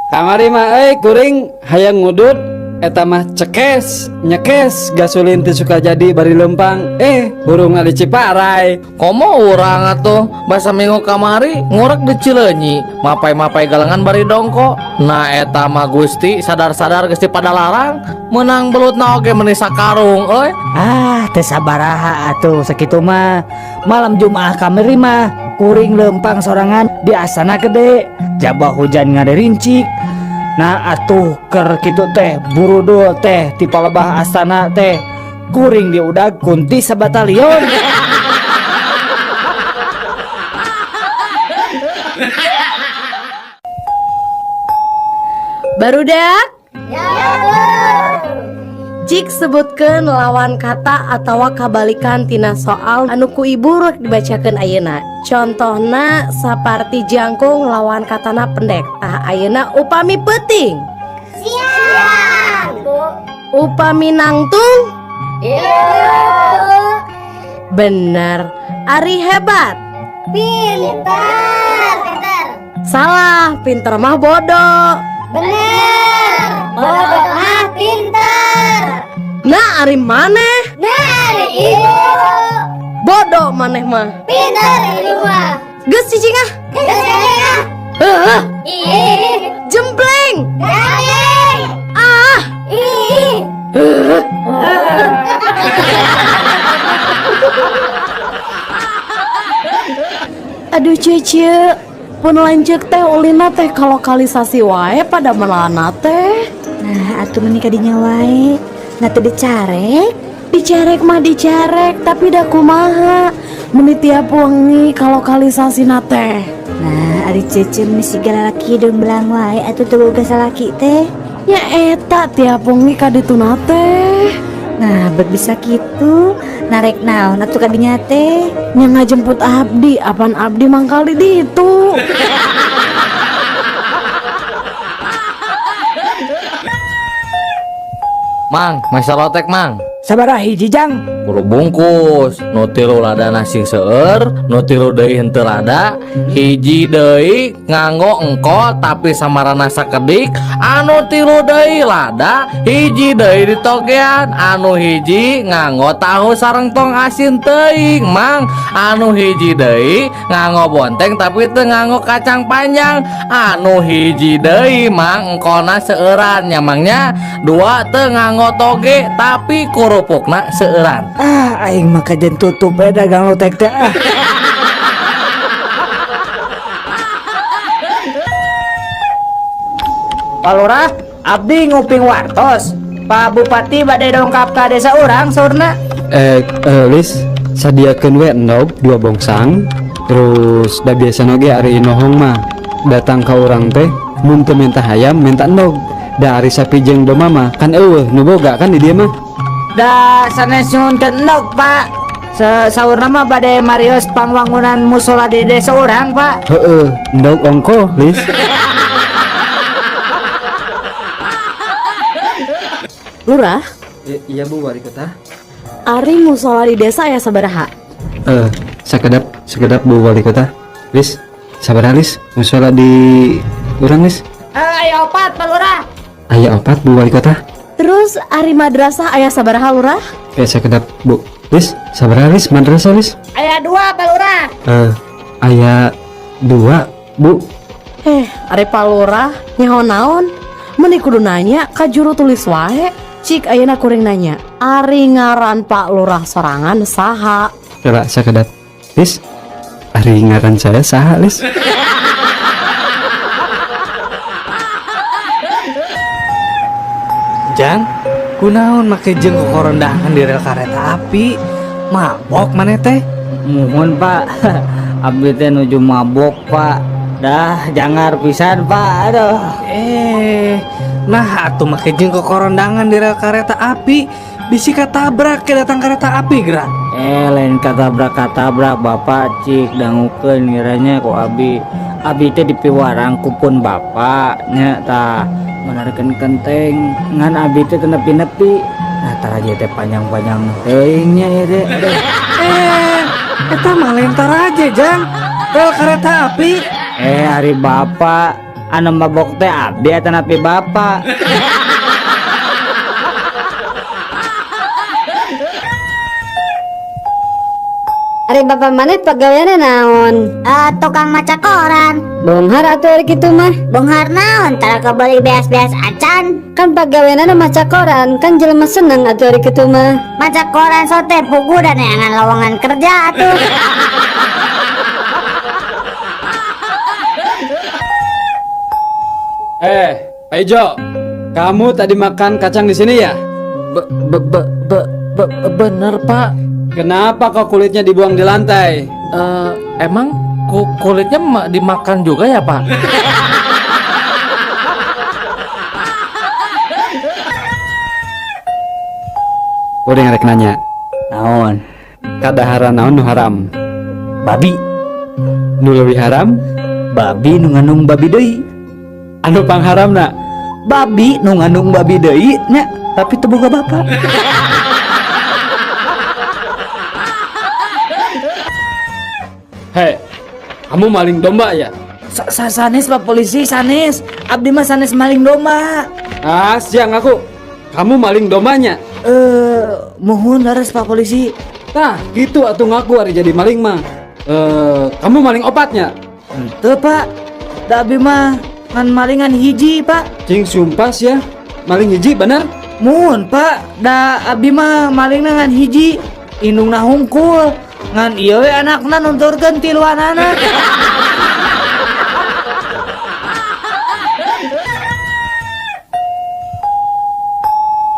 Kamari mah kuring hayang ngudut eta mah cekes nyekes gasolin teu suka jadi bari lempang burung ngali Ciparai. Komo urang atuh basa minggu kamari ngorek di Cileunyi, mapai-mapai galengan bari dongko. Nah eta mah Gusti sadar-sadar geus pada larang, menang belutna oge meuni sakarung euy. Teu sabaraha atuh sakitu mah. Malam Jumaah kamari mah kuring lempang sorangan di asana gede, jabah hujan ngaderincik. Nah atuh ker kitu teh burudul teh ti palebah astana teh kuring diudag kunti sabatalion. Barudak? Cik sebutkeun lawan kata atawa kabalikan tina soal anu ku ibu rek dibacakeun ayeuna. Contohna saparti jangkung lawan katana pendek. Ayeuna upami peuting. Siap. Upami nangtung. Iya. Bener. Ari hebat. Pintar. Salah, pinter mah bodoh. Bener. Bodoh mah pintar. Nah, ari maneh? Dari ibu. Bodoh maneh mah. Pintar ibu mah. Geus cicing ah. Kesana. Ih. Jembleng. Daging. Ah. Ih. Cie, pun lanjut teh ulina teh kalau lokalisasi wae pada melana teh. Nah, atuh menikah dinya wae. Nah teu dicarek. Dicerek mah dicerek, tapi dah kumaha. Meni tiap wengi kalau lokalisasi teh. Nah, ari cece meni sigala laki dong belang wae atuh teu boga salaki teh. Ya eta tiap wengi ka ditu teh. Nah, bisa gitu. Narek naon atuh kadinya teh? Nya ngajemput abdi, apaan abdi mangkal di ditu. Mang, masa lotek mang. Sabaraha hiji jang? Kudu bungkus, nu tilu lada nasi seueur, nu tilu deui henteu lada, hiji deui nganggo engko tapi samarana sakedik, anu tilu deui lada, hiji deui ditogean, anu hiji nganggo tahu sareng tong asin teuing, Mang. Anu hiji deui nganggo bonteng tapi teu nganggo kacang panjang, anu hiji deui Mang engkona seueuran nya Mangnya, dua teu nganggo toge tapi kurupukna seueuran. Aing mah kajen tutup dagang lotek teh. Pak Lurah, abdi nguping wartos. Pak Bupati badai dongkap ka desa urang saurna. Lis, sadiakeun we endog 2 bongsang. Terus da biasa noge ari inohong mah datang ka urang teh mun teu minta hayam minta endog. Da ari sapi jeung domba mah kan eueuh nu boga kan di dieu mah. Da sanes nyuhun endog, Pak. Saurna mah badai marios pangwangunan musola di desa urang, Pak. Heeh, endog ongko, Lis. Lurah, Iya Bu wali kota. ari musola di desa ya sabaraha? Sekedap Bu wali kota. Lis, sabaraha Lis? Musola di urang Lis? Ayo 4, Pak Lurah. Aya 4 Bu wali kota. Terus ari madrasah aya sabaraha Lurah? Sekedap Bu. Lis, sabaraha Lis madrasah Lis? Aya 2, Pak Lurah. Aya 2 Bu. Ari Pak Lurah nyaho naon? Meni kudu nanya ka juru tulis wae. Cik ayeuna kuring nanya, ari ngaran Pak Lurah sorangan saha? Kira sekedap. Lis, ari ngaran saya saha Lis? Jang, kunaon make jeung kokorondangan di rel kereta api? Mabok maneh teh? Muhun, Pak. Abdi teh nuju mabok, Pak. Dah jangar pisan, Pak. Aduh. Nah atuh make jeung kokorondangan di rel kereta api bisi katabrak ke datang kereta api gerak. Lain katabrak Bapak cik dangukeun ngiranya ku Abi. Abi teh dipiwarang kupun bapaknya tah menarikeun kenteng ngan Abi teh teu nepi-nepi. Nah taraje teh panjang-panjang teuing nya ieu teh. Eta mah lain taraje Jang, rel kereta api. Ari Bapak anu mabok teh Abdi eta nepi Bapak. Ari bapak maneh pagaweana naon? Tukang maca koran. Bonghar atuh ari kitu mah. Bonghar naon? Tara kebeli beas-beas acan. Kan pagaweana maca koran, kan jelema seneng atuh ari kitu mah. Maca koran sote pugu dan neangan lowongan kerja atuh. Pak Ijo, kamu tadi makan kacang di sini ya? Bener Pak. Kenapa kok kulitnya dibuang di lantai? Emang kulitnya dimakan juga ya Pak? Udah ngarek nanya. Naon? Kadahara naon nu haram? Babi. Nu leuwih haram? Babi nu ngandung babi deui. Anu pangharamna? Babi nu ngandung babi deui nya, tapi teu boga bapak. Hei, kamu maling domba ya? Sanes Pak Polisi, sanes. Abdi mah sanes maling domba. Siang aku. Kamu maling dombanya? Mohon laras Pak Polisi. Nah, gitu atuh ngaku hari jadi maling mah. Kamu maling opatnya? Teu Pak. Da abdi mah ngan malingan hiji Pak. Cing sumpas ya. Maling hiji bener? Mohon Pak. Da abdi mah maling ngan hiji. Indungna hungkul. Ngan iya we anakna nunturkeun tiluanana.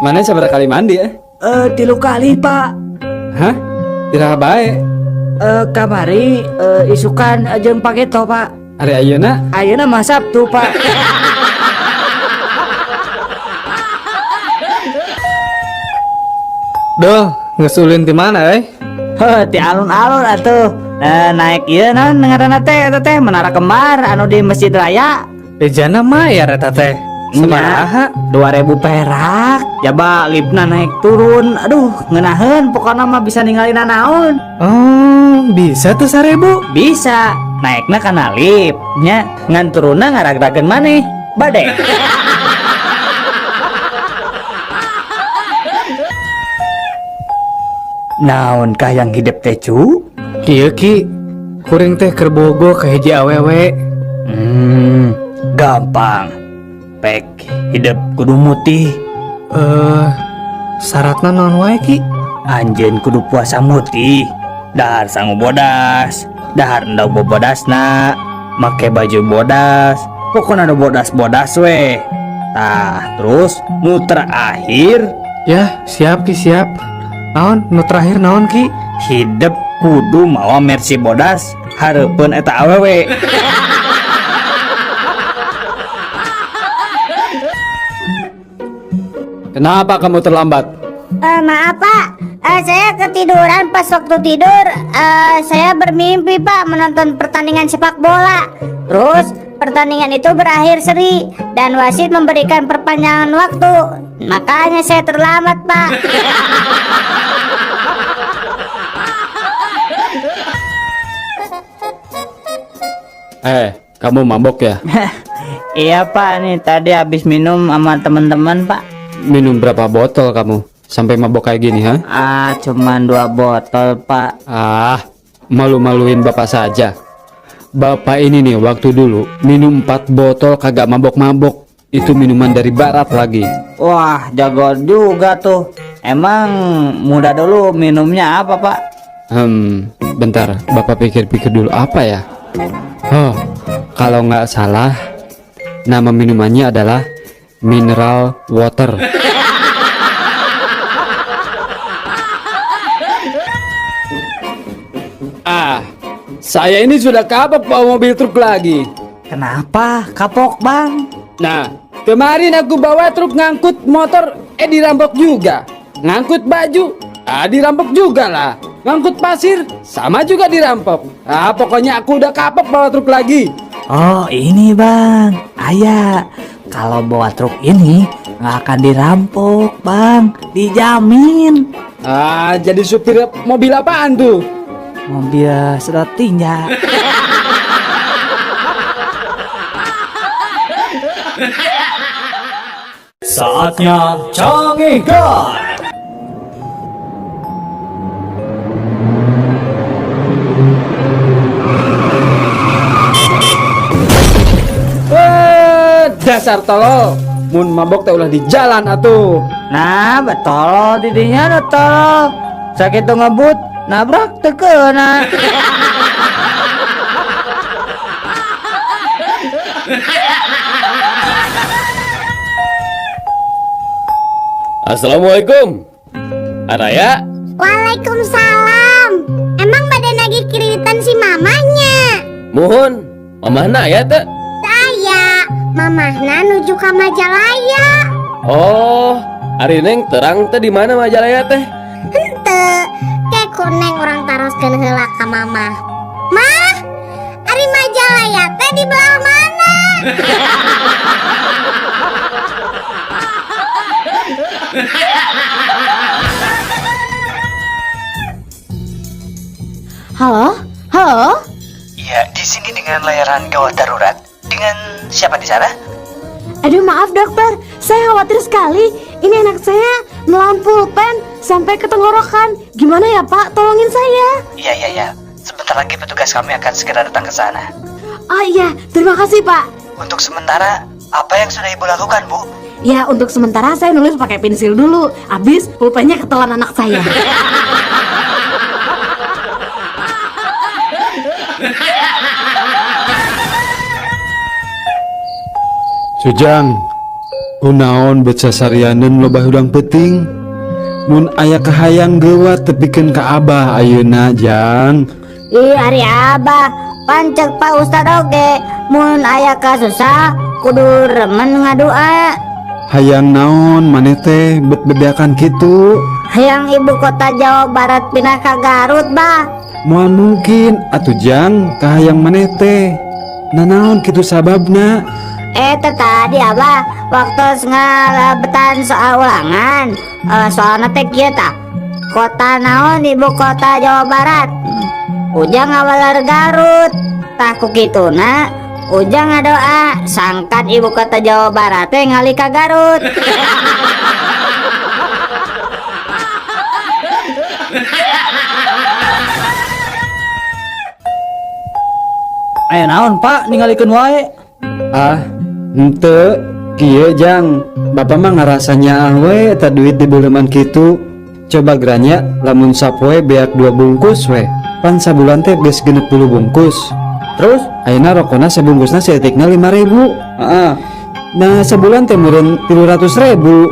Mana sabar kali mandi ya? 3 kali Pak. Hah? Iraha bae. Kamari isukan jeung pageto Pak. Ari ayeuna Ayeuna mah Sabtu Pak. Duh, ngesulin di mana Ti alun-alun atuh. Naik ieu naon ngaranna teh eta teh menara kembar anu di Masjid Raya. Bejana mayar eta teh. Sabaraha? 2000 perak. Coba lipna naik turun. Aduh, ngeunaheun pokona mah bisa ninggalin naon. Oh, bisa tuh 1000. Bisa. Naikna kana lip nya ngan turunna ngarag-rageun maneh. Bade. Naon kah yang hidup teh cu? Kieu Ki, kuring teh keur bogo ka hiji awewe. Gampang. Pek hidup kudu mutih. Syaratna naon wae Ki? Anjeun kudu puasa mutih. Dahar sangu bodas. Dahar endau bobodasna. Make baju bodas. Pokona ada bodas-bodas we. Tah, terus nu terakhir Ya, siap Ki, siap. Naon? Nu terakhir naon Ki? hidup kudu mawa mercy bodas hareupeun eta awewe. Kenapa kamu terlambat? Maaf Pak, saya ketiduran pas waktu tidur. Saya bermimpi Pak menonton pertandingan sepak bola. Terus pertandingan itu berakhir seri dan wasit memberikan perpanjangan waktu. Makanya saya terlambat Pak. Kamu mabok ya? Iya Pak, nih tadi habis minum sama teman-teman Pak. Minum berapa botol kamu? Sampai mabok kayak gini, ha? Cuman 2 botol Pak. Malu-maluin bapak saja. Bapak ini nih waktu dulu minum 4 botol kagak mabok-mabok. Itu minuman dari barat lagi. Wah, jago juga tuh. Emang muda dulu minumnya apa Pak? Bentar, bapak pikir-pikir dulu apa ya? Kalau nggak salah, nama minumannya adalah mineral water. Saya ini sudah kapok bawa mobil truk lagi. Kenapa? Kapok Bang? Nah, kemarin aku bawa truk ngangkut motor, dirampok juga. Ngangkut baju, dirampok juga lah. Ngangkut pasir, sama juga dirampok. Pokoknya aku udah kapok bawa truk lagi. Oh ini Bang, Ayah. Kalau bawa truk ini nggak akan dirampok Bang, dijamin. Jadi supir mobil apaan tuh? Mobil sedotinya. Saatnya Canggih God. Dasar tolol, mun mabok teh ulah di jalan atuh. Nah betul didinya betul. Sakit tuh ngebut, nabrak teu keuna. Assalamualaikum. Araya? Waalaikumsalam. Emang badan lagi kiritan si mamanya? Mohon, mamahna ya teh? Saya, mamahna nuju ka Majalaya. Oh, ari neng terang teh di mana Majalaya teh? Henteu, ke kuneng orang taroskeun heula ka mamah. Mah, ari Majalaya teh di belah mana? Halo? Halo? Ya, di sini dengan layanan gawat darurat. Dengan siapa di sana? Aduh maaf dokter, saya khawatir sekali. Ini anak saya melawan pulpen sampai ke tenggorokan. Gimana ya Pak, tolongin saya. Iya. Sebentar lagi petugas kami akan segera datang ke sana. Oh iya, terima kasih Pak. Untuk sementara, apa yang sudah ibu lakukan, Bu? Ya untuk sementara saya nulis pakai pensil dulu. Abis pulpennya ketelan anak saya. Sujang, kunaon beca sarianen loba hudang peting. Mun aya kahayang gewa tepikeun ka Abah ayeuna Jang. Ih ari abah, pancek Pak Ustad oge. Mun aya kasusah, kudu remen ngadua. Hayang naon maneh teh bet bebeakan kitu? Hayang ibu kota Jawa Barat pindah ka Garut, bah. Moal mungkin atuh Jang kahayang maneh teh. Nanaon kitu sababna? Tadi abah waktu ngalabetan soal ulangan soalnya teh kieu tah. Kota naon ibu kota Jawa Barat? Ujang ngawalar Garut. Tah ku kituna Ujang ngadoa sangkan ibu kota Jawa Barat teh ngali ka Garut. Aya naon Pak ningalikeun wae? Ah, henteu kieu Jang. Bapak mah ngarasanya we eta duit di beuleman kitu. Coba geranya lamun sapoe beak 2 bungkus we. Pan sabulan teh geus 60 bungkus. Terus ayeuna rokona sabungkusna saeutikna 5.000. Heeh. Nah, sabulan teh meureun 300.000.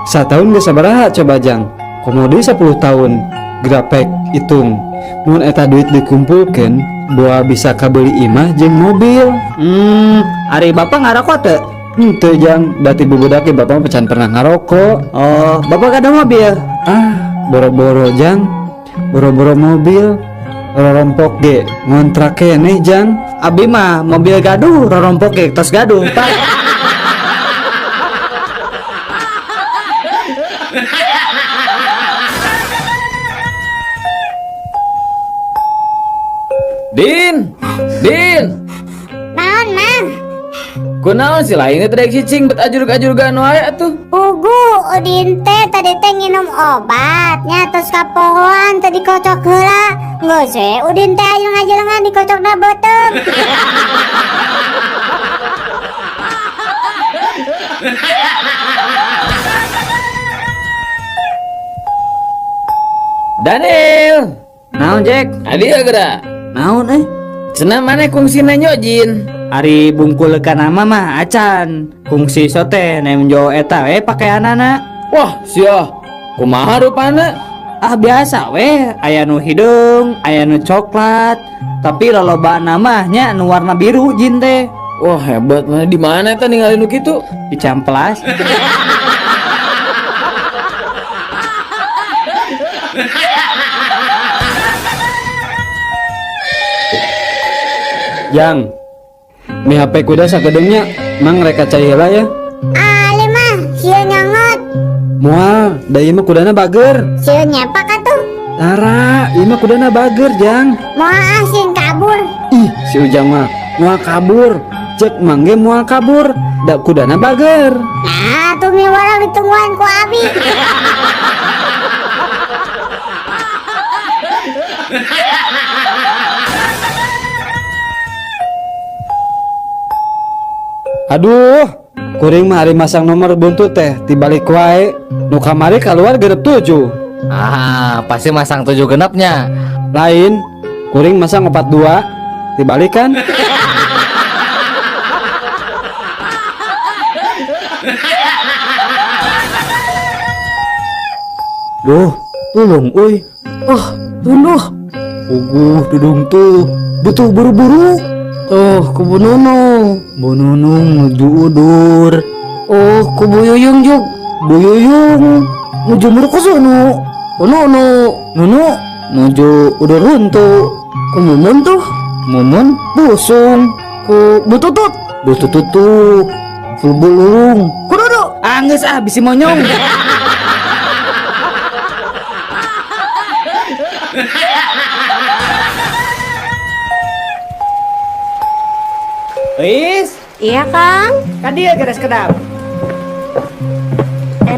Sataun geus sabaraha coba Jang? Komodi 10 tahun. Grapek hitung. Mun eta duit dikumpulkeun, boa bisa kabeli imah jeung mobil. Ari Bapak ngarokok teu? Henteu Jang, berarti bubudak ge Bapak pecan pernah ngarokok. Oh, Bapak ada mobil? Ah, boro-boro Jang. Boro-boro mobil. Rorompok ge ngontrak keneh Jang. Abi mah mobil gaduh, rorompok ge tos gaduh, Pak. Din. Naon mang? Kunaon si lain teh daek cicing bet ajurug-ajurgan wae atuh. Ugu Udin teh tadi teh nginum obatnya terus ka pohon tadi kocok heula. Geus we Udin teh ajeng-ajengan dikocokna beuteung. Daniel, Naon Jack? adi geura. Naon Cenah maneh kungsina nyojin. Ari bungkulkeun nama mah acan. Kungsi sote nemjo eta we pakeanana. Wah, sia. Kumaha rupana? Ah biasa we, aya nu hidung, aya nu coklat, tapi loba namanya nu warna biru jin teh. Wah, hebat mana di mana eta ninggalin nu kitu? Di Camplas. Jang. Mi HP kuda sakedeungnya, mang reka cai heula ya. Ali mah sieu nyangot. Moal, da ieu mah kudana bager. Sieu nyepak atuh. Tara, ieu mah kudana bager Jang. Moal asin kabur. Ih, si Ujang mah moal kabur. Cek mangge moal kabur. Da kudana bager. Nah, tuh mi warang ditungguan ku abi. Aduh, kuring mah ari masang nomor buntut teh tibalik wae. Nu kamari keluar genep 7. Ah, pasti masang 7 genepnya. Lain, kuring masang 42. Tibalik kan? Duh, tulung uy. Tunduh. Dudung tuh. Butuh buru-buru. Oh, kubu Nunu. Bu Nunung nuju udur. Oh, kubu Yuyung juk. Bu Yuyung nuju murko sono. Nunu. Nunu nuju udur runtu. Kumumun tuh. Mumun busung. Ku Bututut. Bututut tuh. Fulbulung. Kududu. Geus bisi monyong. Wis, Iya, Kang. kan dia geras kedap.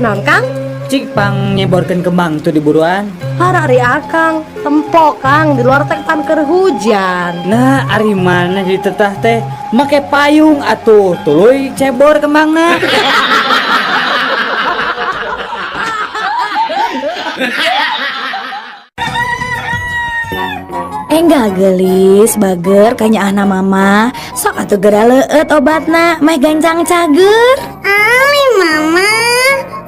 Non, Kang. Cik pang nyeborkeun kembang tuh di buruan. Harari akang. Tempo, Kang. Di luar teh pan keur hujan. Nah, ari mana di tetah teh make payung atuh tuluy cebor kembangna. Enggak gelis bager kanya ahna mama. Sok atuh gera leueut obatna meh gancang cager. Ali mama,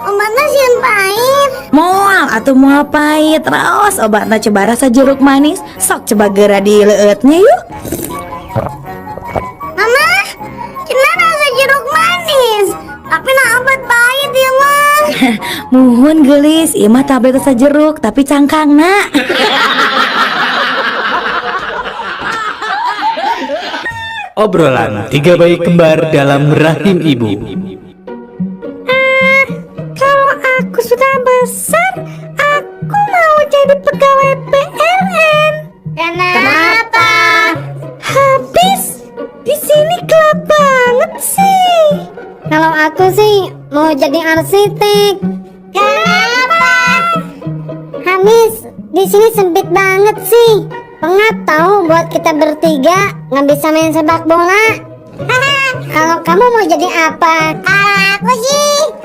obatnya sieun pahit. Moal atuh moal pahit. Raos obatna coba rasa jeruk manis. Sok coba gera di leueutnya yuk. Mama, cenah rasa jeruk manis. Tapi nah obat pahit ya mah. Muhun gelis, ieu mah tablet rasa jeruk tapi cangkangna. Obrolan tiga bayi kembar dalam rahim ibu. Kalau aku sudah besar, aku mau jadi pegawai PLN. Kenapa? Habis di sini gelap banget sih. Kalau aku sih mau jadi arsitek. Kenapa? Habis di sini sempit banget sih. Pengap tahu buat kita bertiga nggak bisa main sepak bola. Kalau kamu mau jadi apa? Kalau aku sih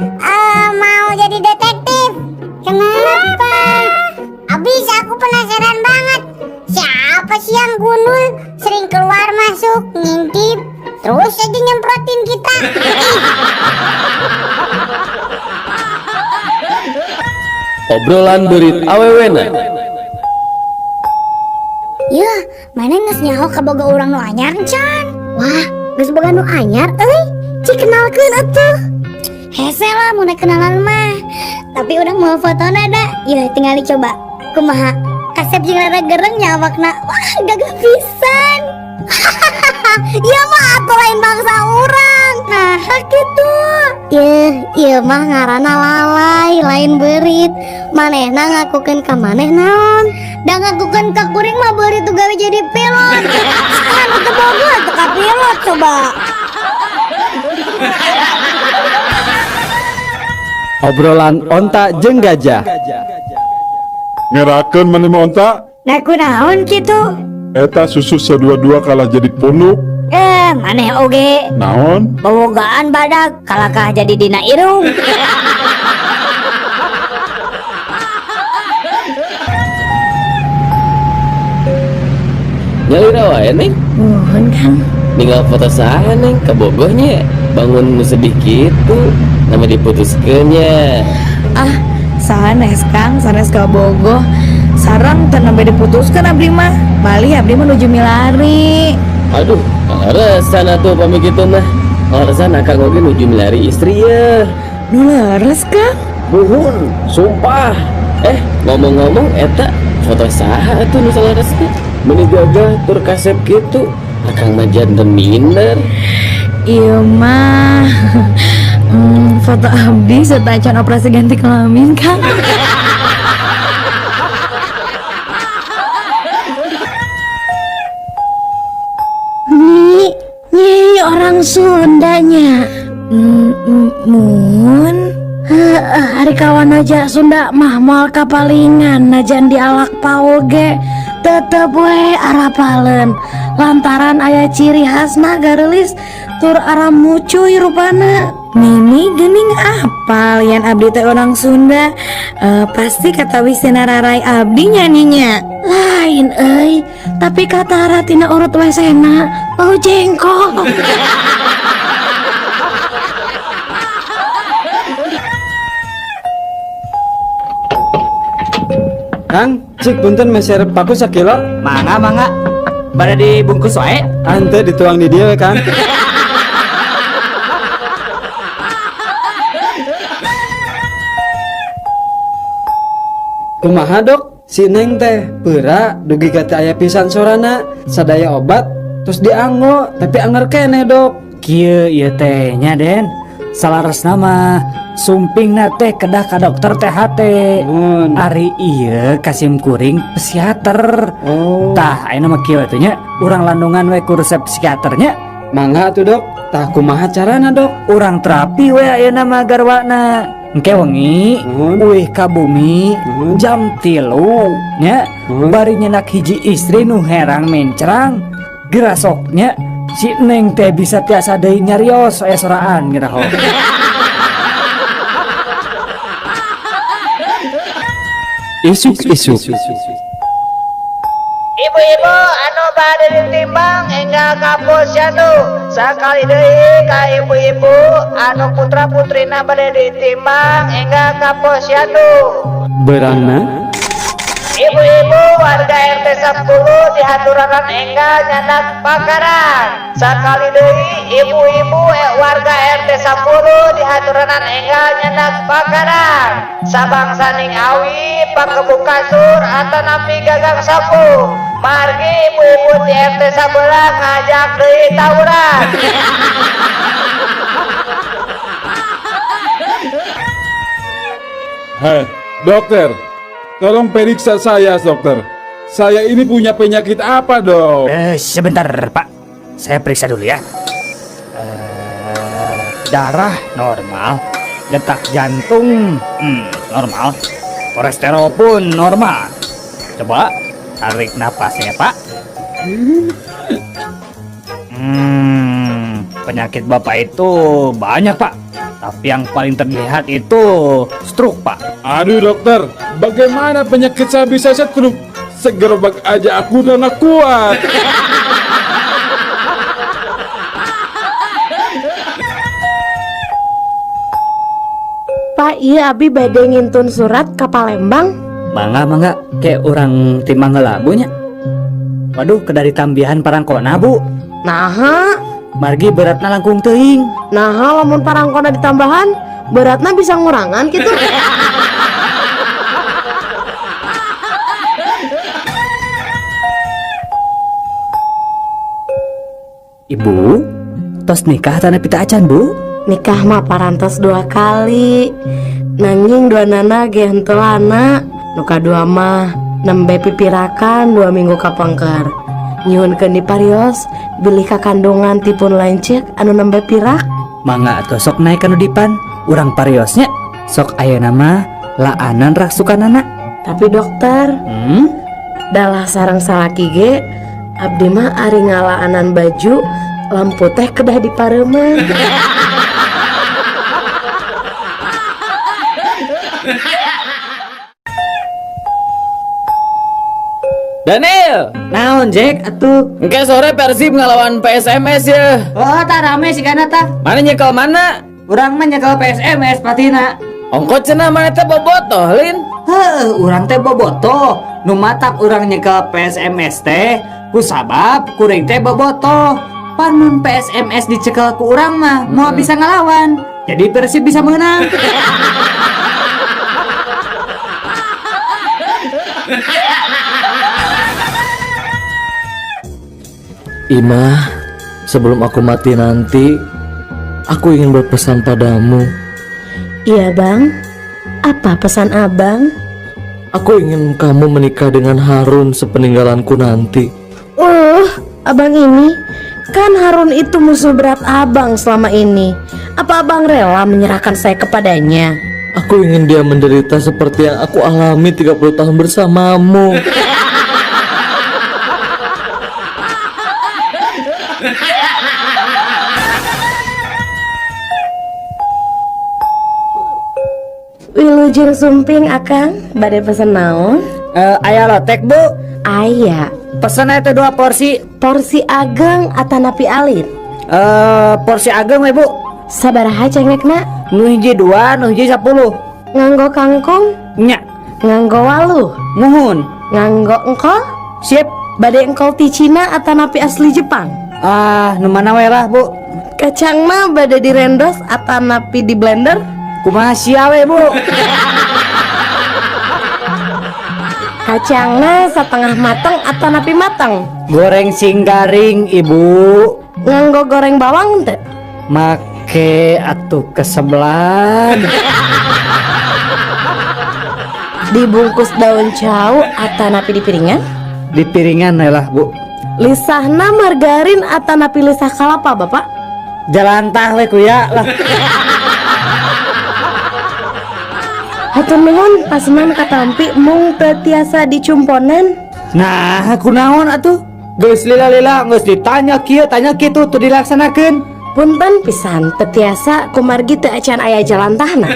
mau jadi detektif. Kenapa? Abis aku penasaran banget. Siapa sih yang gundul sering keluar masuk ngintip terus aja nyemprotin kita? Obrolan berit awewena. Ya, mana nges nyaho kaboga urang nu anyar can? Wah, geus boga nu anyar cik kenalkeun atuh. Hese lah mun kenalan mah. Tapi udah mau foto nada, ya tinggal dicoba. Kumaha? Kasep jeung rada gereng nyawakna. Wah, gagah pisan. Ya mah atuh lain bangsa urang. Nah, kitu. Ieu mah ngaranna lalai, lain beurit. Manehna ngakukeun ka maneh naon? Da ngakukeun ka kuring mah beurit tuh gawe jadi pilot. Kan teu boga teu ka pilot coba. Obrolan onta jeung gajah. Ngerakeun maneh mah onta, Nah kunaon kitu? eta susu sadua-dua kalah jadi pondok. Maneh oge Naon? bobogaan badak kalakah jadi dina irung. Nyalira wae neng. Muhun Kang. Ninggal foto saha neng kabogohnya. Bangun nu sedih kitu. Nama diputuskeunnya. Ah, sanes Kang, sanes ka bogoh. Sarang teu nembe diputuskeun abdi mah. Bali abdi mah nuju milari. Aduh, ngaleresan atuh pami kitu mah. Ngaleresan akang oge nuju milari istri ya. Nu leres Kang. Muhun, sumpah. Ngomong-ngomong eta foto saha atuh nu salaresna? Meni gagah tur kasep kitu. Akang mah janten minder. Iya mah. Foto abdi serta can operasi ganti kelamin Kang. Nyi orang Sundanya. Mun. Hari kawan aja Sunda mah moal kapalingan najan dialak paul ge tetep we arapaleun lantaran aya ciri khasna garelis tur aram mucuy rupana. Mimi geuning apal yen abdi teh orang Sunda. Pasti kata wisina rarai abdi nyanyinya. Lain tapi kata ratina urut wesena bau jengkol. Kang, cik punten meser paku sakilo. Mangga pada dibungkus wae. Ante dituang di dia we Kang. Kumaha dok? Si Neng teh peura dugi kata aya pisan sorana sadaya obat terus dianggo tapi anger keneh dok. Kieu ieu teh nya Den. Salaresna mah sumpingna teh kedah ka dokter THT. Ari ieu Kasim Kuring psikiater. Tah ayeuna mah kieu atuh nya urang landungan we ku resep psikiaternya. Mangga atuh dok. Tah kumaha carana dok? Urang terapi we ayeuna mah garwana. Engke wengi uih ka bumi jam 3 nya bari nyenak hiji istri nu herang mencrang gerasoknya si Neng teh bisa tiasa deui nyarios aya soraan ngiraho. Isuk-isuk. Ibu-ibu anu bade ditimbang enggal kapos anu sakali deui ka ibu-ibu anu putra putrina bade ditimbang enggal kapos anu. Berangna Ibu-ibu warga RT 10 dihaturakan enggal nyanak pakaran. Sakali deui ibu-ibu warga RT 10 dihaturakan enggal nyanak pakaran. Sabangsaning awi pakebu kasur atanapi gagang sapu. Margi ibu-ibu di RT 11 ngajak deui tawuran. Hei, dokter, tolong periksa saya, dokter. Saya ini punya penyakit apa, dok? Sebentar Pak, saya periksa dulu ya. Darah normal, detak jantung normal, kolesterol pun normal. Coba tarik napasnya Pak. Penyakit Bapak itu banyak Pak, tapi yang paling terlihat itu stroke Pak. Aduh, dokter, bagaimana penyakit saya bisa stroke? Segerobak aja aku udah gak kuat. Pak, iya abi bade ngintun surat ke Palembang. Mangga, kayak orang timang ngelabunya. Waduh, kedari tambihan parangkona Bu. Naha, Margi beratna langkung teuing. naha lamun parangkona ditambahan, beratna bisa ngurangan gitu. Ibu, tos nikah tanah pita acan Bu? Nikah mah parantos 2 kali. Nanging 2 nana ge henteu lana. Nu kadua mah nembe pipirakan 2 minggu kapangker. Nyuhunkeun di parios, bilih kakandungan tipun lancik anu nembe pirak. Mangga atuh sok naik kanu dipan, urang pariosnya. Sok ayeuna mah laanan raksukanana. Tapi dokter, dalah sareng salaki ge, abdi mah ari ngalaanan baju, lampu teh kedah dipareuman. Daniel, Naon Jack atuh? engke sore Persib ngelawan PSMS ya. Oh, tak rame sih kana tah. Mana nyekel mana? Urang mah nyekel PSMS patina. Ongko cenah mana teh bobotoh, Lin. Urang teh bobotoh. Nu matak urang nyekel PSMS teh kusabab kuring teh bobotoh. Panun PSMS dicekel ku urang mah mau bisa ngelawan. Jadi Persib bisa menang. Imah, sebelum aku mati nanti, aku ingin berpesan padamu. Iya bang, apa pesan abang? Aku ingin kamu menikah dengan Harun sepeninggalanku nanti. Abang ini kan Harun itu musuh berat abang selama ini. Apa abang rela menyerahkan saya kepadanya? Aku ingin dia menderita seperti yang aku alami 30 tahun bersamamu. Wilujeng sumping akang, bade pesen naon? Aya lotek Bu. Aya, Pesan teh 2 porsi. porsi ageng atanapi alit. Porsi ageng we Bu. Sabaraha cengekna? Nu hiji 2, nu hiji 10. Nganggo kangkung? Nya, Nganggo waluh? nuhun. Nganggo engkol? Sip. Bade engkol ti Cina atanapi asli Jepang? Nu mana we lah Bu. Kacang mah bade direndos atanapi di blender? Kumaha sia we Bu. Kacangna setengah mateng atanapi mateng? Goreng singgaring Ibu. Nganggo goreng bawang teu? Make atuh kesebelan. Dibungkus daun cau atanapi di piringan? Di piringan we lah Bu. Lisahna margarin atanapi lisah kalapa Bapak? Jalantah we kuya lah. Hatur nuhun paseman katampi mung teu tiasa dicumponan. Nah, kunaon atuh? Geus lila-lila geus ditanya kieu tanya kitu teu dilaksanakeun. Punten pisan teu tiasa kumargi teu acan aya jalantahna.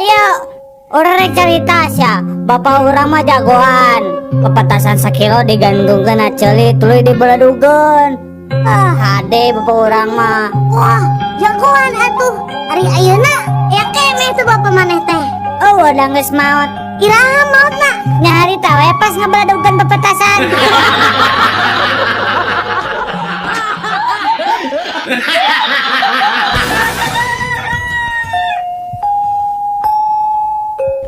ayo. Orang rek cerita ya, bapak urang mah jagoan. Kepetasan sakilo digantungkan aceli tuluy dibeladugan. Hade bapak urang mah. Wah, jagoan atuh. Ari ayeuna ya kemeh tuh bapak maneh teh. Oh, udah geus maot. Iraha maotna? Nyari tawe pas ngabeladugan pepetasan.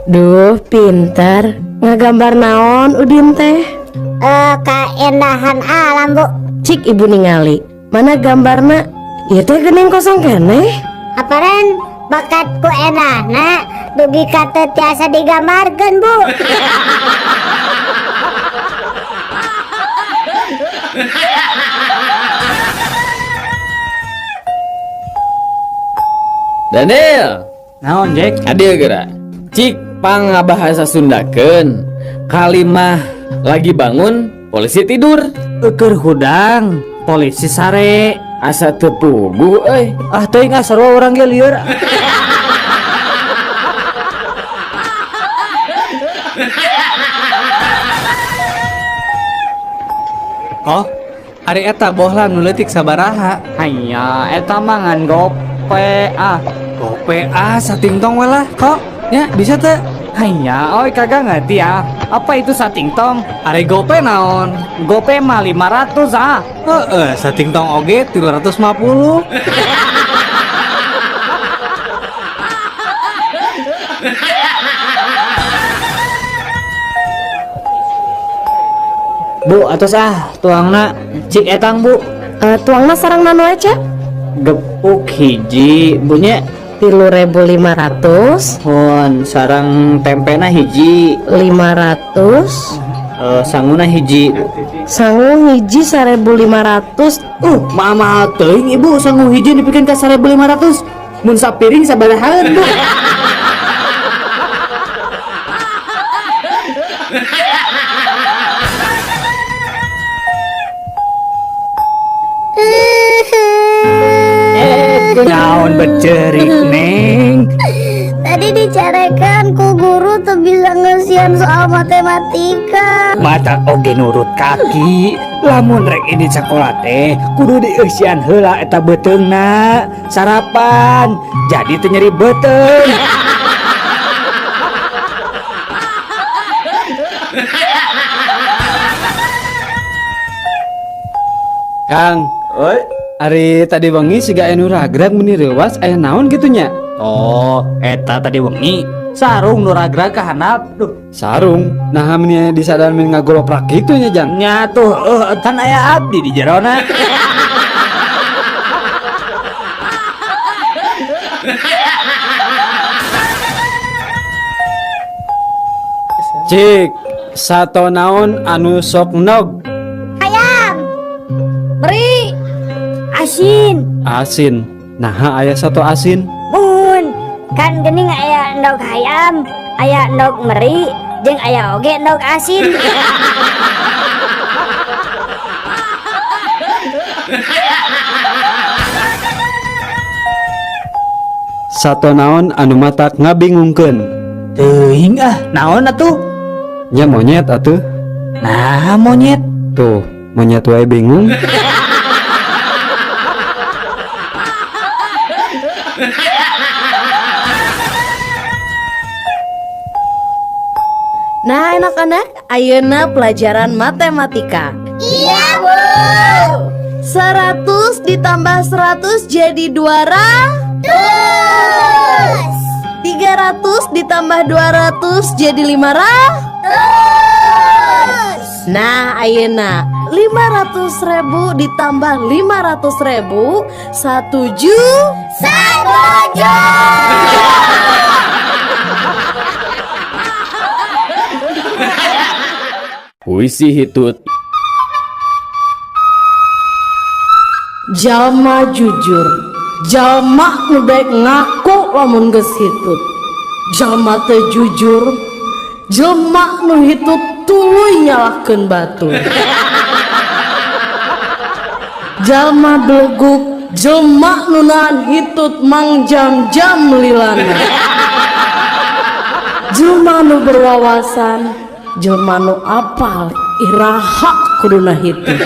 Duh, pintar. Ngagambar naon Udin teh? Keindahan alam, Bu. Cik ibu ningali. Mana gambarna? Ieu teh geuning kosong keneh. Aparen bakatku enahna dugi kata tiasa digambarkeun, Bu. Daniel, Naon Jack? adil geura. Cik pangabahasa Sundakeun. Kalimah lagi bangun, polisi tidur. Keur hudang, polisi sare. Asa teu puguh euy. Ah teuing sarua urang ge lieur. Oh, ari eta bohlam nu leutik sabaraha? Hanya eta mah ngan gope Gope satingtong we lah. Kok? Ya, bisa teh? Hanya oi kagak ngerti ah. Apa itu satingtong? Ari gope naon? Gope mah 500 ah. Satingtong oge 350. Bu, atos tuangna cik etang Bu. Tuangna sarang nanu aja? Gepuk hiji bunyi 3.500. hon sarang tempena hiji 500. sanguna hiji. Sangu hiji 1.500. Mama teuing ibu sangu hiji dipikeun ka 1.500. Mun sapiring sabarahaan Bu. Naon becerik neng? Tadi dicarekan ku guru tuh bisa ngesian soal matematika. Mata oge nurut kaki. Lamun rek ini sekolah teh kudu dieusian heula eta beteungna. Sarapan jadi teu nyeri beuteung. Kang, ari tadi wengi siga anu ragrag meni reuwas aya naon gitunya? Oh, eta tadi wengi sarung nu ragrag ka handap. Duh, Sarung. Nah meni disadar men ngagoloprak kitu nya Jang. nya tuh kan aya abdi di jerona. Cik, sato naon anu sok nog? Ayam. Beri. Asin. Asin. Nah aya sato asin. Mun. Kan geuning aya endog ayam, aya endog meri, jeung aya oge endog asin. Sato naon anu matak ngabingungkeun? Teuing naon atuh? Nya monyet atuh. Nah, monyet. Tuh, monyet wae bingung. Nah, anak-anak, ayeuna pelajaran matematika. Iya, Bu. 100 ditambah 100 jadi 200. 300 ditambah 200 jadi 500. Nah, ayeuna 500.000 ditambah 500.000 1 Puisi hitut. Jalma jujur, jalma nu daek ngaku lamun geus hitut. Jalma teu jujur, jalma nu hitut tuluy nyalahkeun batur. Jalma beleguk, jalma nu nahan hitut mangjam-jam lilana. jelma nu berwawasan, jelma nu apal iraha kuduna hitut,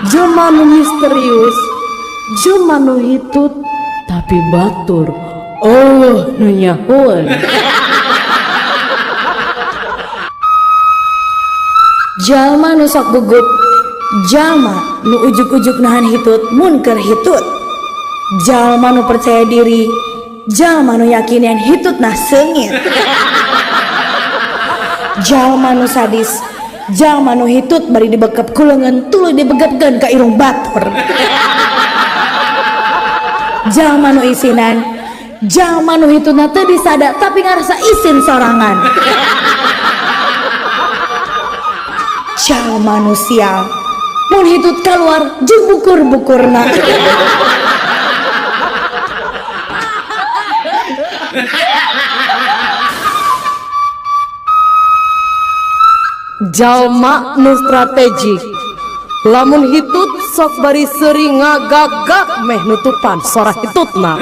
jelma nu misterius, jelma nu hitut tapi batur, oh nu nyahoan. Jalma nu sok gugup, jalma nu ujuk-ujuk nahan hitut mun keur hitut, jalma nu percaya diri, jalma nu yakin yang hitut nah seungit, jalma nu sadis, jalma nu hitut bari dibekep kulengan tuluy dibegepkeun ka irung batur, jalma nu isinan, jalma nu hitutna teu disada tapi ngarasa isin sorangan, jalma nu sial mun hitut keluar jeung bukur-bukurna. Jalma nu strategik, lamun hitut sok bari seuring ngagagak meh nutupan sora hitutna.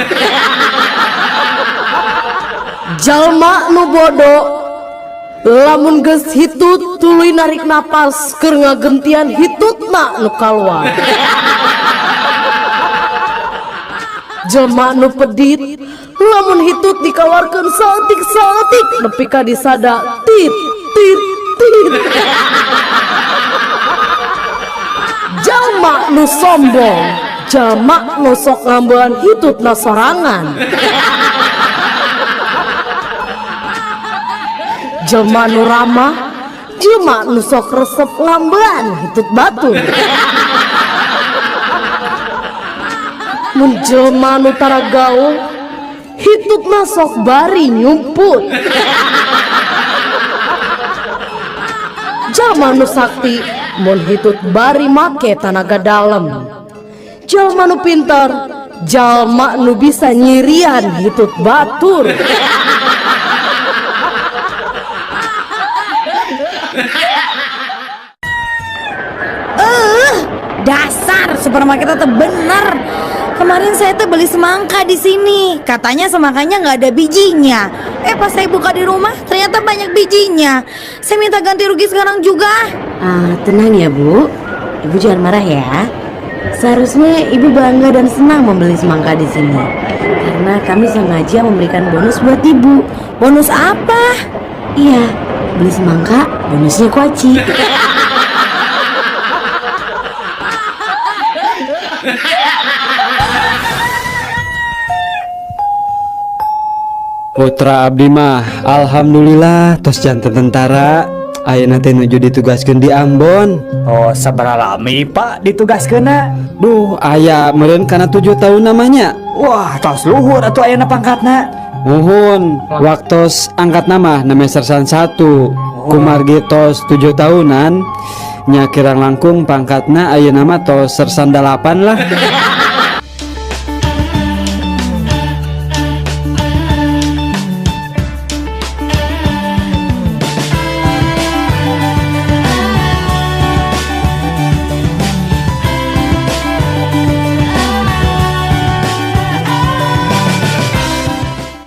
Jalma nu bodoh, lamun geus hitut tuluy narik napas keur ngagentian hitutna nu kaluar. Jelma nu pedit, lamun hitut dikaluarkeun saeutik-saeutik nepi ka disada tit tit tit. Jalma nu sombong, jalma nu sok ngambean hitutna sorangan. Jelma nu ramah, jelma nu sok resep ngambean hitut batur. Mun jelma nu tara gaul, hitutna sok bari nyumput. Jalma nu sakti, mun hitut bari make tanaga dalem. Jalma nu pintar, jalma nu bisa nyirian hitut batur. Dasar supermarket itu bener. Kemarin saya tuh beli semangka di sini. Katanya semangkanya nggak ada bijinya. Pas saya buka di rumah ternyata banyak bijinya. Saya minta ganti rugi sekarang juga. Tenang ya Bu, Ibu jangan marah ya. Seharusnya Ibu bangga dan senang membeli semangka di sini. Karena kami sengaja memberikan bonus buat Ibu. Bonus apa? Iya, beli semangka bonusnya kuaci. Putra abdi mah alhamdulillah tos janten tentara ayeuna teh nuju ditugaskeun di Ambon. Oh, sabaraha lami Pak ditugaskeunna? Duh, aya meureun kana 7 tahun namanya. Wah, tos luhur atuh ayeuna pangkatna. Muhun, waktos angkat nama sersan 1 kumargi tos 7 tahunan nya kirang langkung pangkatna ayeuna mah tos sersan 8 lah.